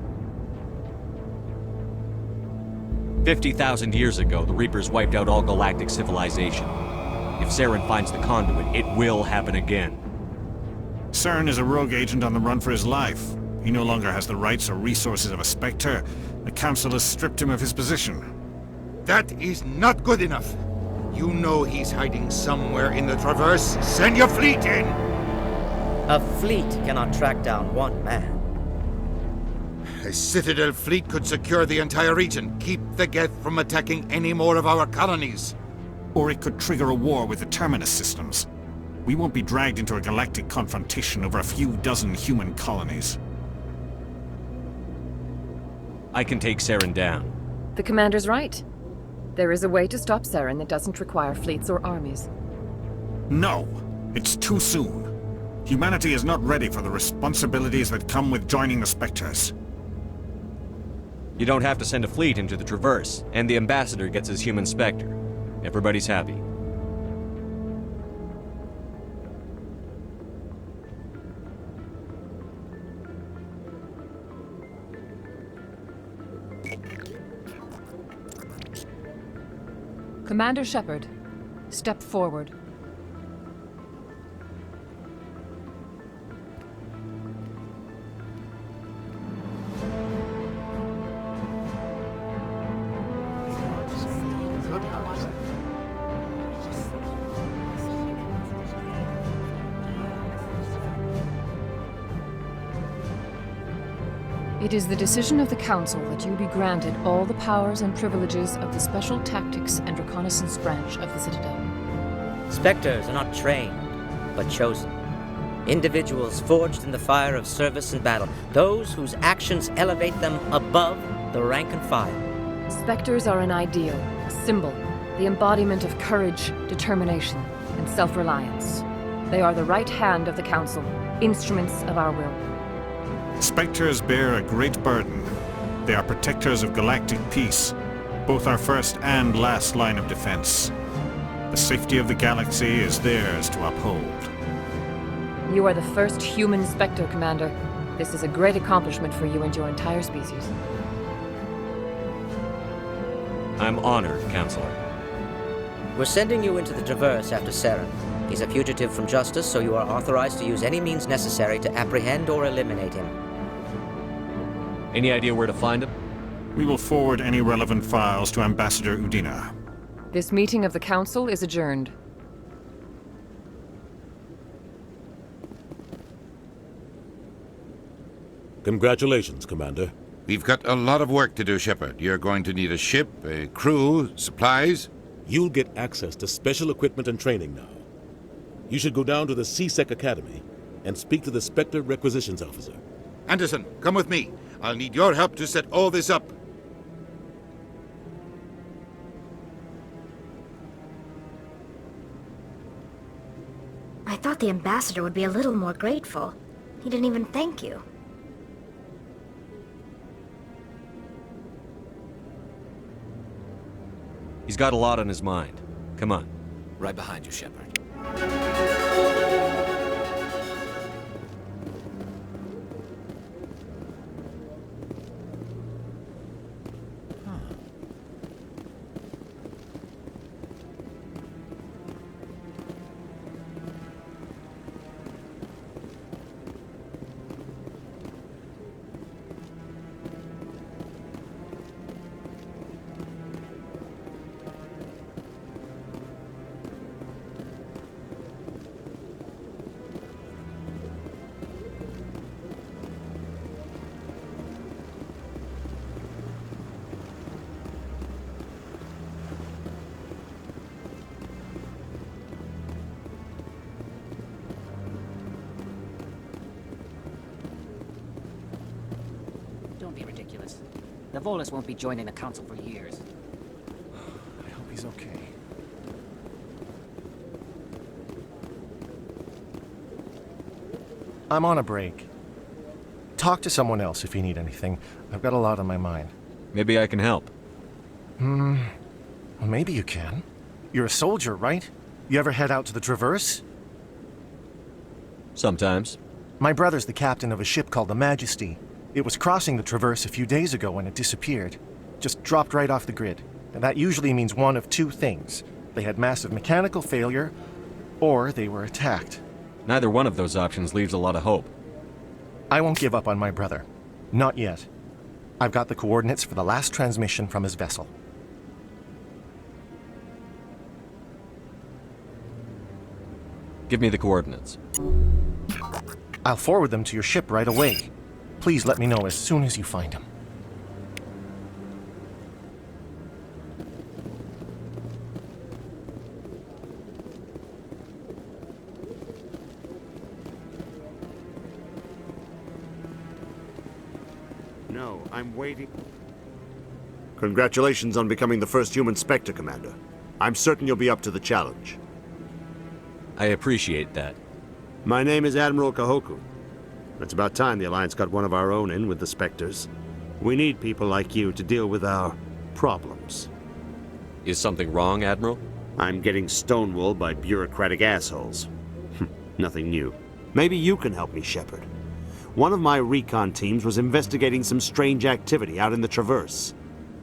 50,000 years ago, the Reapers wiped out all galactic civilization. If Saren finds the conduit, it will happen again. Saren is a rogue agent on the run for his life. He no longer has the rights or resources of a Spectre. The Council has stripped him of his position. That is not good enough. You know he's hiding somewhere in the Traverse. Send your fleet in! A fleet cannot track down one man. A Citadel fleet could secure the entire region, keep the Geth from attacking any more of our colonies. Or it could trigger a war with the Terminus systems. We won't be dragged into a galactic confrontation over a few dozen human colonies. I can take Saren down. The Commander's right. There is a way to stop Saren that doesn't require fleets or armies. No! It's too soon. Humanity is not ready for the responsibilities that come with joining the Spectres. You don't have to send a fleet into the Traverse, and the Ambassador gets his human Spectre. Everybody's happy. Commander Shepard, step forward. It is the decision of the Council that you be granted all the powers and privileges of the Special Tactics and Reconnaissance Branch of the Citadel. Spectres are not trained, but chosen. Individuals forged in the fire of service and battle. Those whose actions elevate them above the rank and file. Spectres are an ideal, a symbol, the embodiment of courage, determination, and self-reliance. They are the right hand of the Council, instruments of our will. Spectres bear a great burden. They are protectors of galactic peace, both our first and last line of defense. The safety of the galaxy is theirs to uphold. You are the first human Spectre, Commander. This is a great accomplishment for you and your entire species. I'm honored, Counselor. We're sending you into the Traverse after Saren. He's a fugitive from justice, so you are authorized to use any means necessary to apprehend or eliminate him. Any idea where to find him? We will forward any relevant files to Ambassador Udina. This meeting of the Council is adjourned. Congratulations, Commander. We've got a lot of work to do, Shepard. You're going to need a ship, a crew, supplies. You'll get access to special equipment and training now. You should go down to the CSEC Academy and speak to the Spectre Requisitions Officer. Anderson, come with me. I'll need your help to set all this up. I thought the ambassador would be a little more grateful. He didn't even thank you. He's got a lot on his mind. Come on. Right behind you, Shepard. Don't be ridiculous. The Volus won't be joining the Council for years. I hope he's okay. I'm on a break. Talk to someone else if you need anything. I've got a lot on my mind. Maybe I can help. Well, maybe you can. You're a soldier, right? You ever head out to the Traverse? Sometimes. My brother's the captain of a ship called the Majesty. It was crossing the Traverse a few days ago when it disappeared. Just dropped right off the grid. And that usually means one of two things. They had massive mechanical failure, or they were attacked. Neither one of those options leaves a lot of hope. I won't give up on my brother. Not yet. I've got the coordinates for the last transmission from his vessel. Give me the coordinates. I'll forward them to your ship right away. Please let me know as soon as you find him. No, I'm waiting. Congratulations on becoming the first human Spectre, Commander. I'm certain you'll be up to the challenge. I appreciate that. My name is Admiral Kahoku. It's about time the Alliance got one of our own in with the Spectres. We need people like you to deal with our problems. Is something wrong, Admiral? I'm getting stonewalled by bureaucratic assholes. Nothing new. Maybe you can help me, Shepard. One of my recon teams was investigating some strange activity out in the Traverse.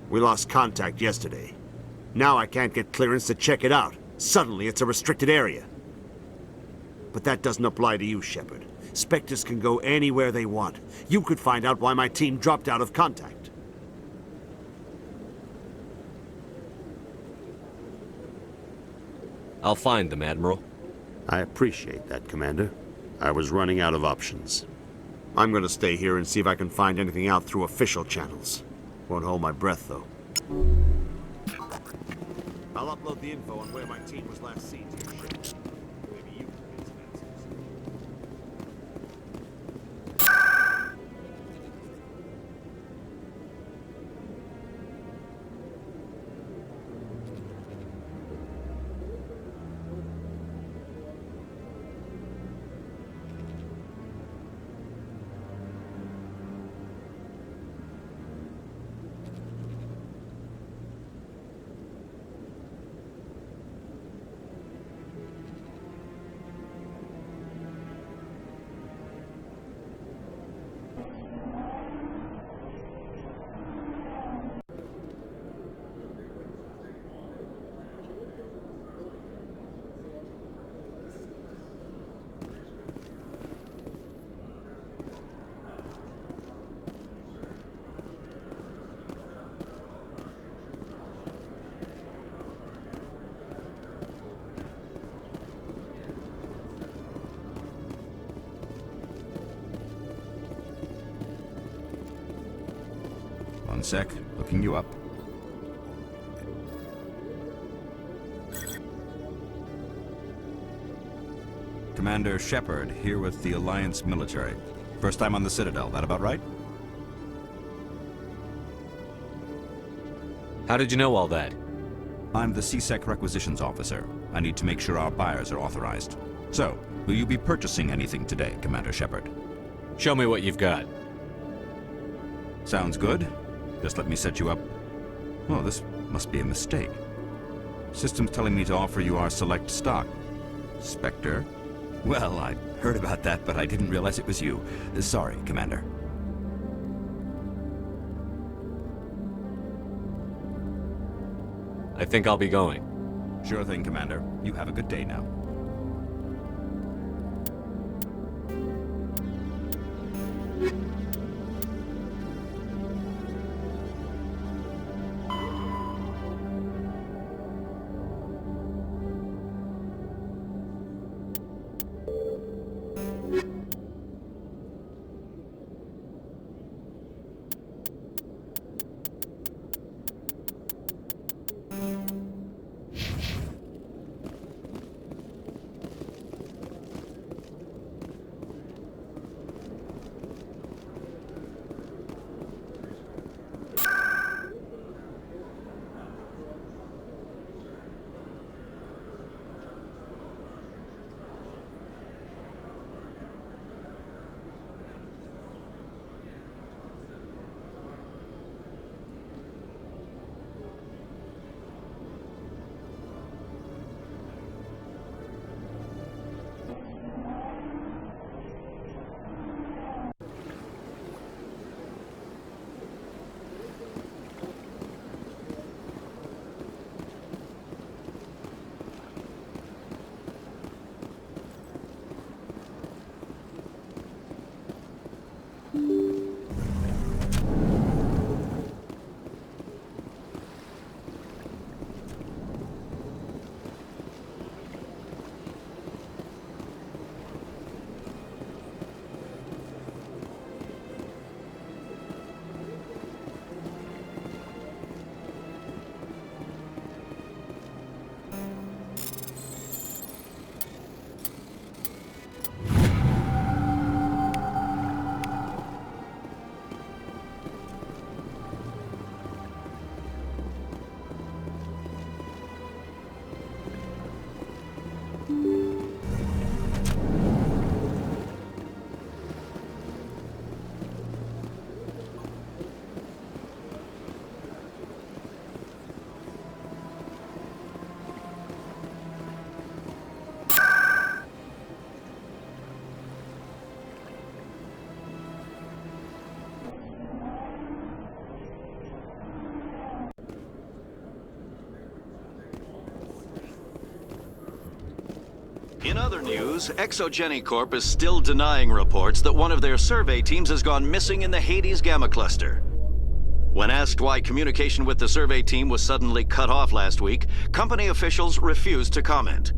We lost contact yesterday. Now I can't get clearance to check it out. Suddenly it's a restricted area. But that doesn't apply to you, Shepard. Spectres can go anywhere they want. You could find out why my team dropped out of contact. I'll find them, Admiral. I appreciate that, Commander. I was running out of options. I'm gonna stay here and see if I can find anything out through official channels. Won't hold my breath, though. I'll upload the info on where my team was last seen to your ship. Maybe you can get some answers. One sec. Looking you up. Commander Shepard, here with the Alliance military. First time on the Citadel, that about right? How did you know all that? I'm the CSEC requisitions officer. I need to make sure our buyers are authorized. So, will you be purchasing anything today, Commander Shepard? Show me what you've got. Sounds good. Just let me set you up. Oh, this must be a mistake. System's telling me to offer you our select stock. Spectre? Well, I heard about that, but I didn't realize it was you. Sorry, Commander. I think I'll be going. Sure thing, Commander. You have a good day now. In other news, Exogenicorp is still denying reports that one of their survey teams has gone missing in the Hades Gamma Cluster. When asked why communication with the survey team was suddenly cut off last week, company officials refused to comment.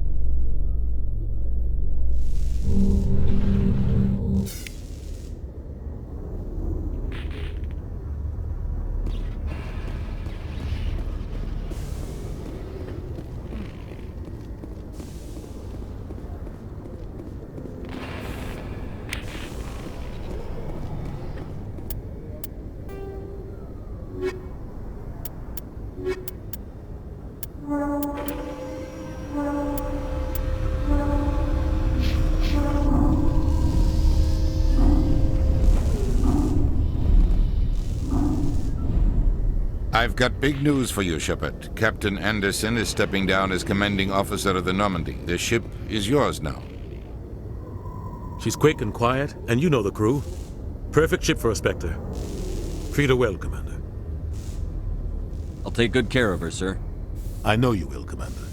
I've got big news for you, Shepard. Captain Anderson is stepping down as commanding officer of the Normandy. The ship is yours now. She's quick and quiet, and you know the crew. Perfect ship for a Spectre. Treat her well, Commander. I'll take good care of her, sir. I know you will, Commander.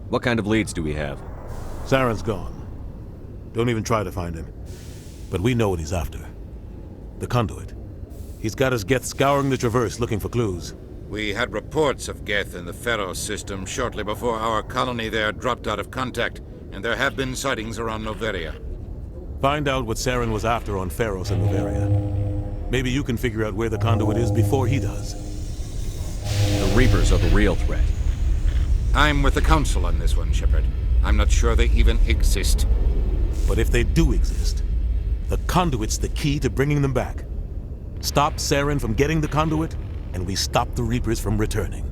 What kind of leads do we have? Saren's gone. Don't even try to find him. But we know what he's after. The conduit. He's got us Geth scouring the Traverse looking for clues. We had reports of Geth in the Pharos system shortly before our colony there dropped out of contact, and there have been sightings around Noveria. Find out what Saren was after on Pharos and Noveria. Maybe you can figure out where the conduit is before he does. The Reapers are the real threat. I'm with the Council on this one, Shepard. I'm not sure they even exist. But if they do exist, the conduit's the key to bringing them back. Stop Saren from getting the conduit, and we stop the Reapers from returning.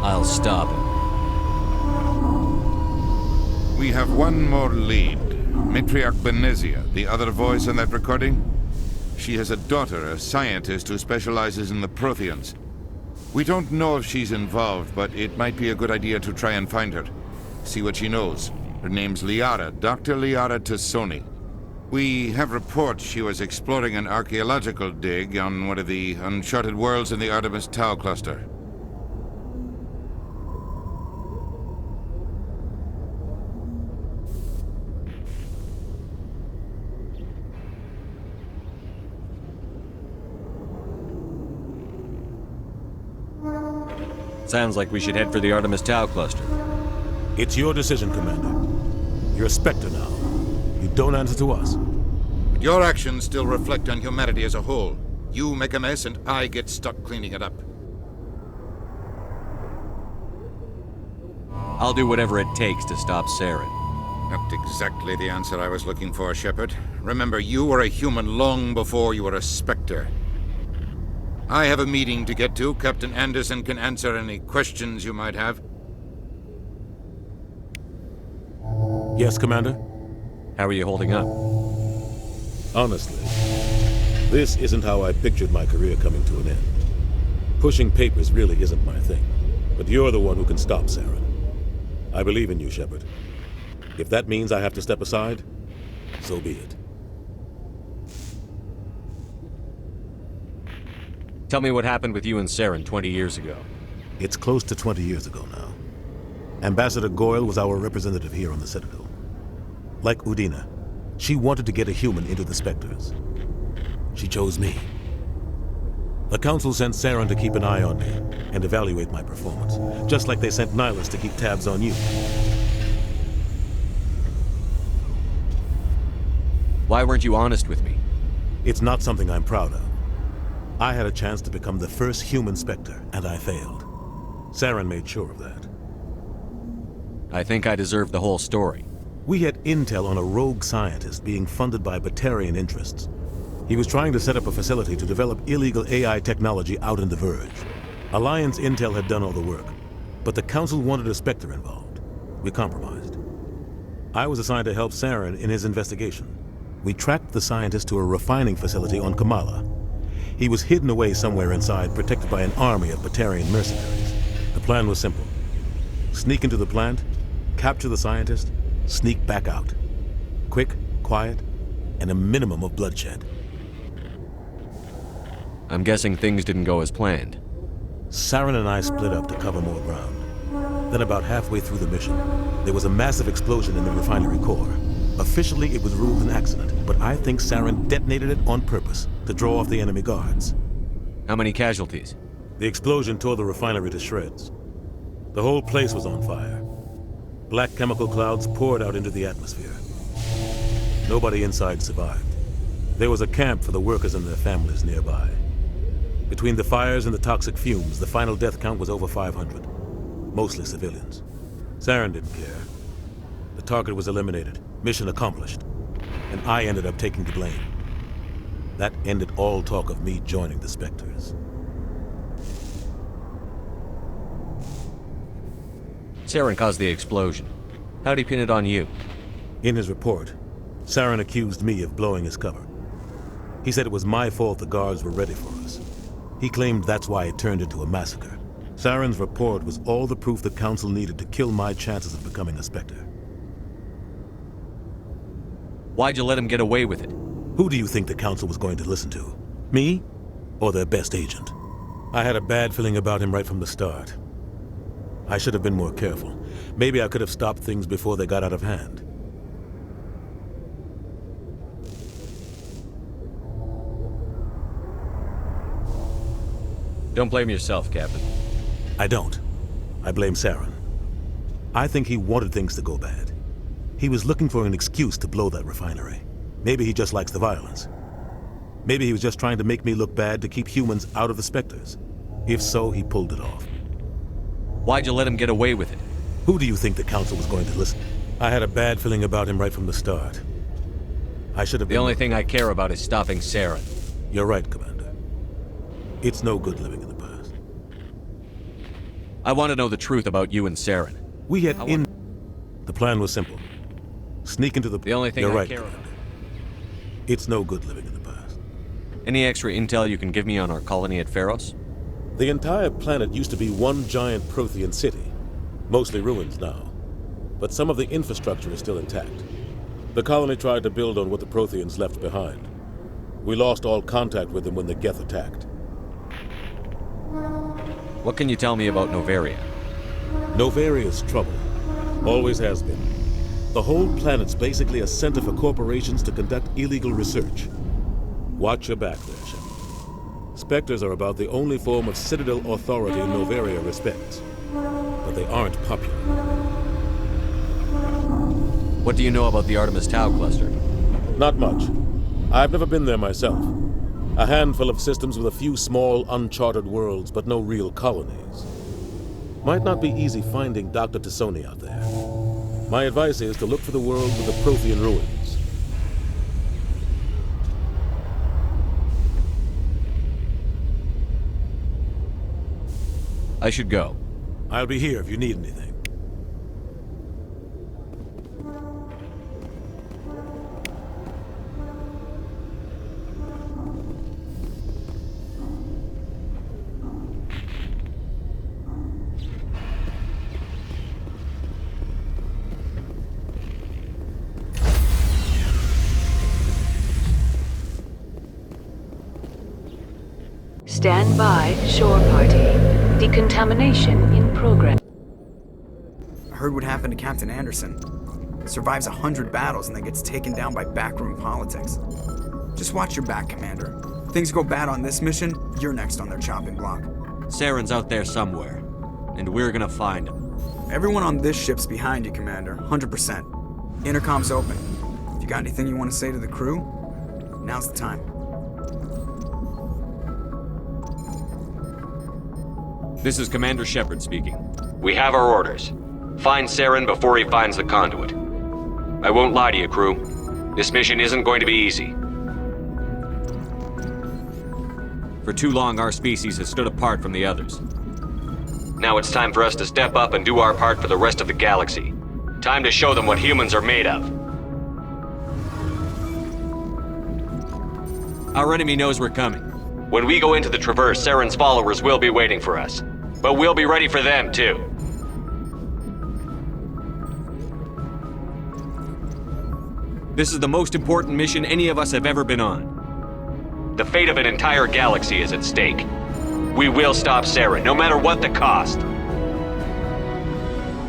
I'll stop him. We have one more lead. Matriarch Benezia, the other voice on that recording. She has a daughter, a scientist who specializes in the Protheans. We don't know if she's involved, but it might be a good idea to try and find her. See what she knows. Her name's Liara, Dr. Liara Tassoni. We have reports she was exploring an archaeological dig on one of the uncharted worlds in the Artemis Tau cluster. Sounds like we should head for the Artemis Tau cluster. It's your decision, Commander. You're a Spectre now. You don't answer to us. But your actions still reflect on humanity as a whole. You make a mess and I get stuck cleaning it up. I'll do whatever it takes to stop Saren. Not exactly the answer I was looking for, Shepard. Remember, you were a human long before you were a Spectre. I have a meeting to get to. Captain Anderson can answer any questions you might have. Yes, Commander? How are you holding up? Honestly, this isn't how I pictured my career coming to an end. Pushing papers really isn't my thing. But you're the one who can stop Saren. I believe in you, Shepard. If that means I have to step aside, so be it. Tell me what happened with you and Saren 20 years ago. It's close to 20 years ago now. Ambassador Goyle was our representative here on the Citadel. Like Udina, she wanted to get a human into the Spectres. She chose me. The Council sent Saren to keep an eye on me and evaluate my performance, just like they sent Nihilus to keep tabs on you. Why weren't you honest with me? It's not something I'm proud of. I had a chance to become the first human Spectre, and I failed. Saren made sure of that. I think I deserve the whole story. We had intel on a rogue scientist being funded by Batarian interests. He was trying to set up a facility to develop illegal AI technology out in the Verge. Alliance intel had done all the work, but the Council wanted a Spectre involved. We compromised. I was assigned to help Saren in his investigation. We tracked the scientist to a refining facility on Kamala. He was hidden away somewhere inside, protected by an army of Batarian mercenaries. The plan was simple. Sneak into the plant, capture the scientist, sneak back out. Quick, quiet, and a minimum of bloodshed. I'm guessing things didn't go as planned. Saren and I split up to cover more ground. Then about halfway through the mission, there was a massive explosion in the refinery core. Officially, it was ruled an accident, but I think Saren detonated it on purpose to draw off the enemy guards. How many casualties? The explosion tore the refinery to shreds. The whole place was on fire. Black chemical clouds poured out into the atmosphere. Nobody inside survived. There was a camp for the workers and their families nearby. Between the fires and the toxic fumes, the final death count was over 500. Mostly civilians. Saren didn't care. The target was eliminated. Mission accomplished. And I ended up taking the blame. That ended all talk of me joining the Spectres. Saren caused the explosion. How'd he pin it on you? In his report, Saren accused me of blowing his cover. He said it was my fault the guards were ready for us. He claimed that's why it turned into a massacre. Saren's report was all the proof the Council needed to kill my chances of becoming a Spectre. Why'd you let him get away with it? Who do you think the Council was going to listen to? Me? Or their best agent? I had a bad feeling about him right from the start. I should have been more careful. Maybe I could have stopped things before they got out of hand. Don't blame yourself, Captain. I don't. I blame Saren. I think he wanted things to go bad. He was looking for an excuse to blow that refinery. Maybe he just likes the violence. Maybe he was just trying to make me look bad to keep humans out of the Spectres. If so, he pulled it off. Why'd you let him get away with it? Who do you think the Council was going to listen? I had a bad feeling about him right from the start. I should have been... The only thing I care about is stopping Saren. You're right, Commander. It's no good living in the past. I want to know the truth about you and Saren. We had The plan was simple. Sneak into the... The only thing You're I right, care Commander. about. It's no good living in the past. Any extra intel you can give me on our colony at Pharos? The entire planet used to be one giant Prothean city. Mostly ruins now. But some of the infrastructure is still intact. The colony tried to build on what the Protheans left behind. We lost all contact with them when the Geth attacked. What can you tell me about Novaria? Novaria's trouble. Always has been. The whole planet's basically a center for corporations to conduct illegal research. Watch your back there, Shepard. Spectres are about the only form of Citadel authority Novaria respects. But they aren't popular. What do you know about the Artemis Tau cluster? Not much. I've never been there myself. A handful of systems with a few small, uncharted worlds, but no real colonies. Might not be easy finding Dr. Tassoni out there. My advice is to look for the world with the Prothean ruins. I should go. I'll be here if you need anything. Stand by, shore party. Decontamination in progress. I heard what happened to Captain Anderson. Survives 100 battles and then gets taken down by backroom politics. Just watch your back, Commander. If things go bad on this mission, you're next on their chopping block. Saren's out there somewhere, and we're gonna find him. Everyone on this ship's behind you, Commander. 100%. Intercom's open. If you got anything you want to say to the crew, now's the time. This is Commander Shepard speaking. We have our orders. Find Saren before he finds the conduit. I won't lie to you, crew. This mission isn't going to be easy. For too long, our species has stood apart from the others. Now it's time for us to step up and do our part for the rest of the galaxy. Time to show them what humans are made of. Our enemy knows we're coming. When we go into the Traverse, Saren's followers will be waiting for us. But we'll be ready for them, too. This is the most important mission any of us have ever been on. The fate of an entire galaxy is at stake. We will stop Saren, no matter what the cost.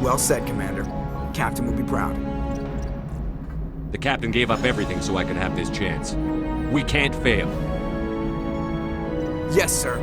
Well said, Commander. Captain will be proud. The captain gave up everything so I could have this chance. We can't fail. Yes, sir.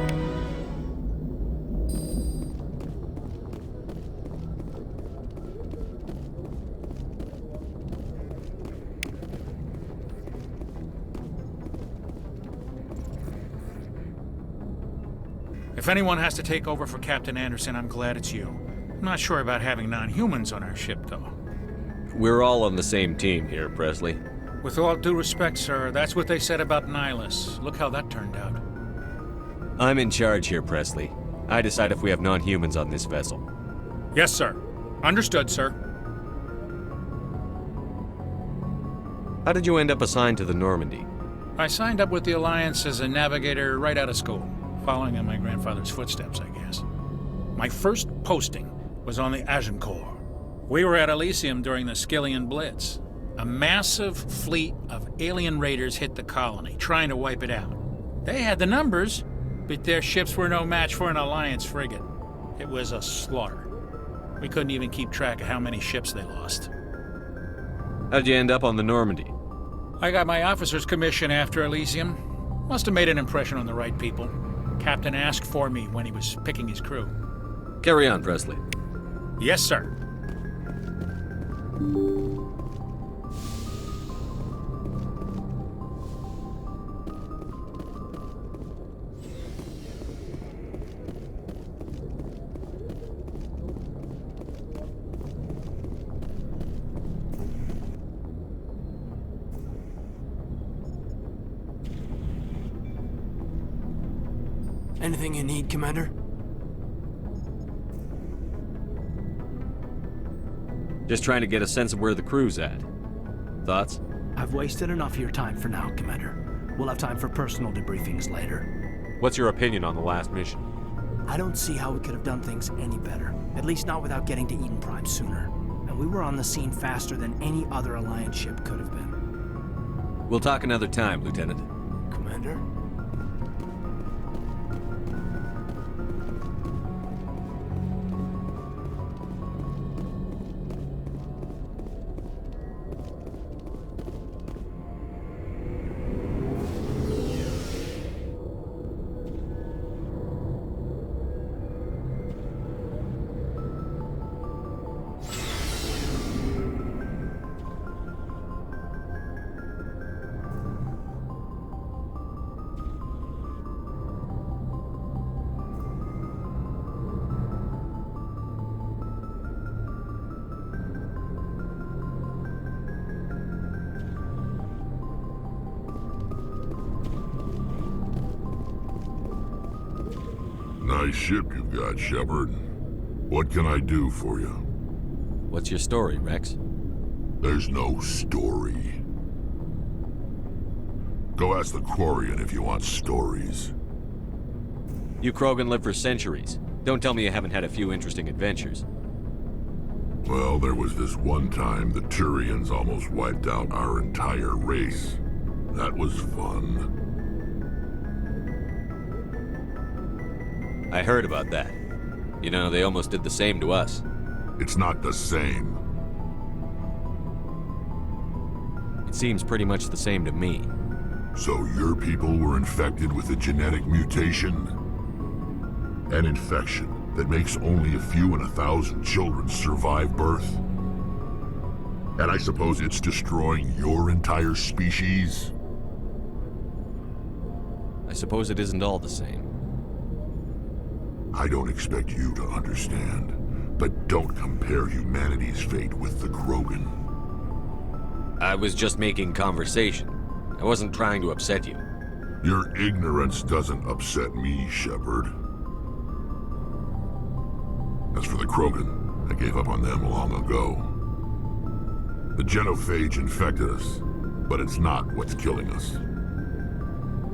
If anyone has to take over for Captain Anderson, I'm glad it's you. I'm not sure about having non-humans on our ship, though. We're all on the same team here, Presley. With all due respect, sir, that's what they said about Nihilus. Look how that turned out. I'm in charge here, Presley. I decide if we have non-humans on this vessel. Yes, sir. Understood, sir. How did you end up assigned to the Normandy? I signed up with the Alliance as a navigator right out of school, following in my grandfather's footsteps, I guess. My first posting was on the Agincourt. We were at Elysium during the Skillian Blitz. A massive fleet of alien raiders hit the colony, trying to wipe it out. They had the numbers, but their ships were no match for an Alliance frigate. It was a slaughter. We couldn't even keep track of how many ships they lost. How'd you end up on the Normandy? I got my officer's commission after Elysium. Must have made an impression on the right people. Captain asked for me when he was picking his crew. Carry on, Presley. Yes, sir. Anything you need, Commander? Just trying to get a sense of where the crew's at. Thoughts? I've wasted enough of your time for now, Commander. We'll have time for personal debriefings later. What's your opinion on the last mission? I don't see how we could have done things any better. At least not without getting to Eden Prime sooner. And we were on the scene faster than any other Alliance ship could have been. We'll talk another time, Lieutenant. Commander? Nice ship you've got, Shepard. What can I do for you? What's your story, Rex? There's no story. Go ask the Quarian if you want stories. You Krogan live for centuries. Don't tell me you haven't had a few interesting adventures. Well, there was this one time the Turians almost wiped out our entire race. That was fun. I heard about that. You know, they almost did the same to us. It's not the same. It seems pretty much the same to me. So your people were infected with a genetic mutation? An infection that makes only a few in 1,000 children survive birth? And I suppose it's destroying your entire species? I suppose it isn't all the same. I don't expect you to understand, but don't compare humanity's fate with the Krogan. I was just making conversation. I wasn't trying to upset you. Your ignorance doesn't upset me, Shepard. As for the Krogan, I gave up on them long ago. The genophage infected us, but it's not what's killing us.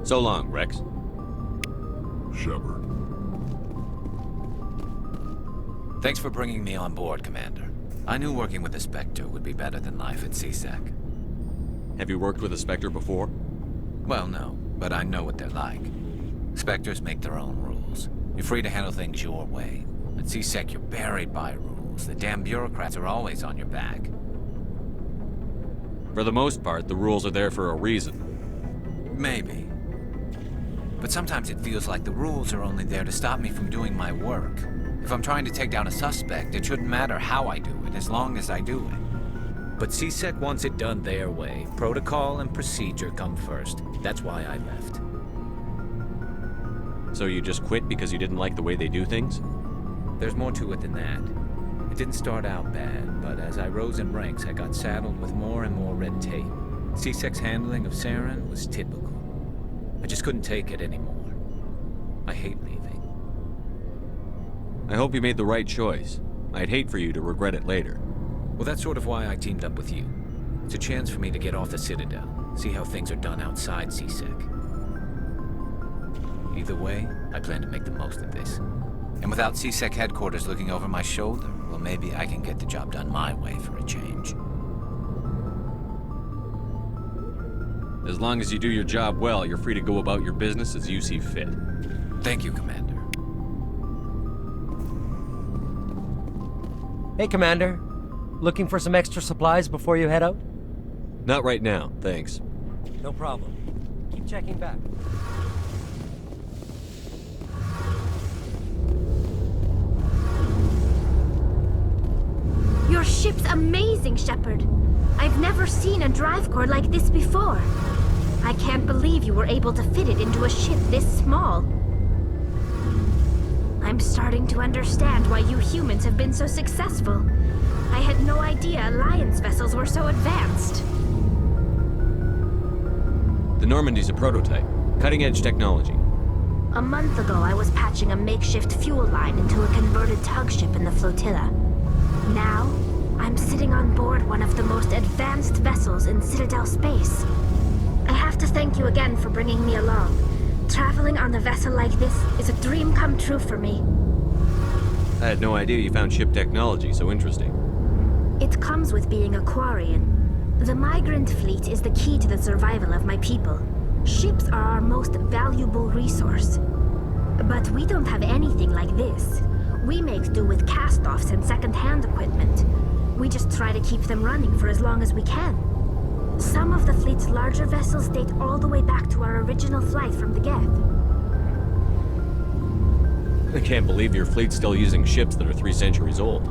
So long, Rex. Shepard. Thanks for bringing me on board, Commander. I knew working with the Spectre would be better than life at CSEC. Have you worked with a Spectre before? Well, no, but I know what they're like. Spectres make their own rules. You're free to handle things your way. At CSEC, you're buried by rules. The damn bureaucrats are always on your back. For the most part, the rules are there for a reason. Maybe. But sometimes it feels like the rules are only there to stop me from doing my work. If I'm trying to take down a suspect, it shouldn't matter how I do it, as long as I do it. But CSEC wants it done their way. Protocol and procedure come first. That's why I left. So you just quit because you didn't like the way they do things? There's more to it than that. It didn't start out bad, but as I rose in ranks, I got saddled with more and more red tape. CSEC's handling of Saren was typical. I just couldn't take it anymore. I hate leaving. I hope you made the right choice. I'd hate for you to regret it later. Well, that's sort of why I teamed up with you. It's a chance for me to get off the Citadel, see how things are done outside CSEC. Either way, I plan to make the most of this. And without CSEC headquarters looking over my shoulder, well, maybe I can get the job done my way for a change. As long as you do your job well, you're free to go about your business as you see fit. Thank you, Commander. Hey, Commander. Looking for some extra supplies before you head out? Not right now, thanks. No problem. Keep checking back. Your ship's amazing, Shepard. I've never seen a drive core like this before. I can't believe you were able to fit it into a ship this small. I'm starting to understand why you humans have been so successful. I had no idea Alliance vessels were so advanced. The Normandy's a prototype. Cutting-edge technology. A month ago, I was patching a makeshift fuel line into a converted tug ship in the flotilla. Now, I'm sitting on board one of the most advanced vessels in Citadel space. I have to thank you again for bringing me along. Traveling on a vessel like this is a dream come true for me. I had no idea you found ship technology so interesting. It comes with being a Quarian. The migrant fleet is the key to the survival of my people. Ships are our most valuable resource. But we don't have anything like this. We make do with cast-offs and second-hand equipment. We just try to keep them running for as long as we can. Some of the fleet's larger vessels date all the way back to our original flight from the Geth. I can't believe your fleet's still using ships that are 3 centuries old.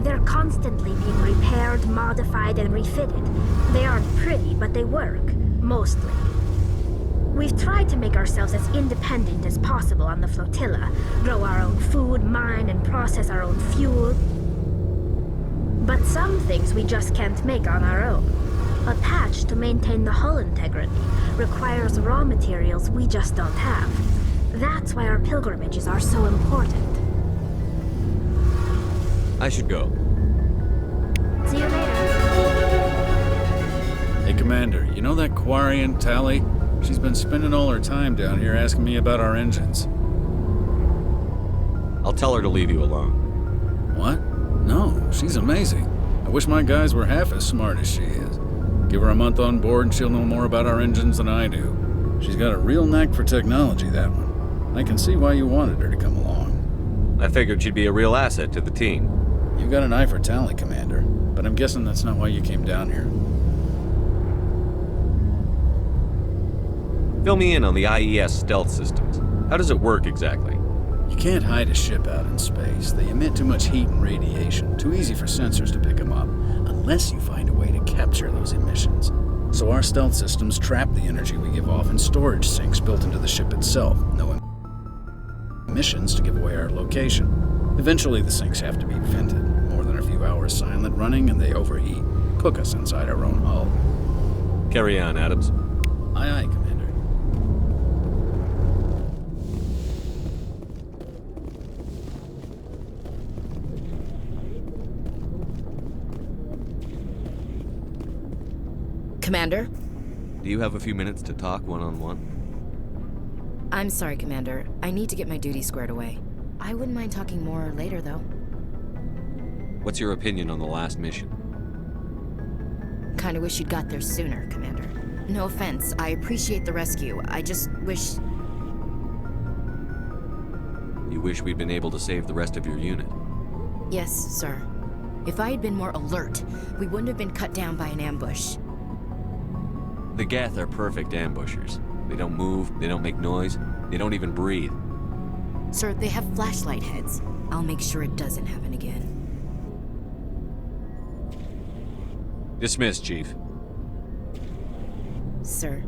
They're constantly being repaired, modified, and refitted. They aren't pretty, but they work. Mostly. We've tried to make ourselves as independent as possible on the flotilla, grow our own food, mine and process our own fuel. But some things we just can't make on our own. A patch to maintain the hull integrity requires raw materials we just don't have. That's why our pilgrimages are so important. I should go. See you later. Hey, Commander, you know that Quarian, Tally? She's been spending all her time down here asking me about our engines. I'll tell her to leave you alone. What? No, she's amazing. I wish my guys were half as smart as she is. Give her a month on board and she'll know more about our engines than I do. She's got a real knack for technology, that one. I can see why you wanted her to come along. I figured she'd be a real asset to the team. You got an eye for Tally, Commander, but I'm guessing that's not why you came down here. Fill me in on the IES stealth systems. How does it work exactly? You can't hide a ship out in space. They emit too much heat and radiation. Too easy for sensors to pick them up, unless you find a way to capture those emissions. So our stealth systems trap the energy we give off in storage sinks built into the ship itself. No emissions to give away our location. Eventually the sinks have to be vented. More than a few hours silent running and they overheat. Cook us inside our own hull. Carry on, Adams. Aye, aye, Commander. Commander? Do you have a few minutes to talk one-on-one? I'm sorry, Commander. I need to get my duty squared away. I wouldn't mind talking more later, though. What's your opinion on the last mission? Kinda wish you'd got there sooner, Commander. No offense, I appreciate the rescue. I just wish... You wish we'd been able to save the rest of your unit? Yes, sir. If I had been more alert, we wouldn't have been cut down by an ambush. The Geth are perfect ambushers. They don't move, they don't make noise, they don't even breathe. Sir, they have flashlight heads. I'll make sure it doesn't happen again. Dismissed, Chief. Sir.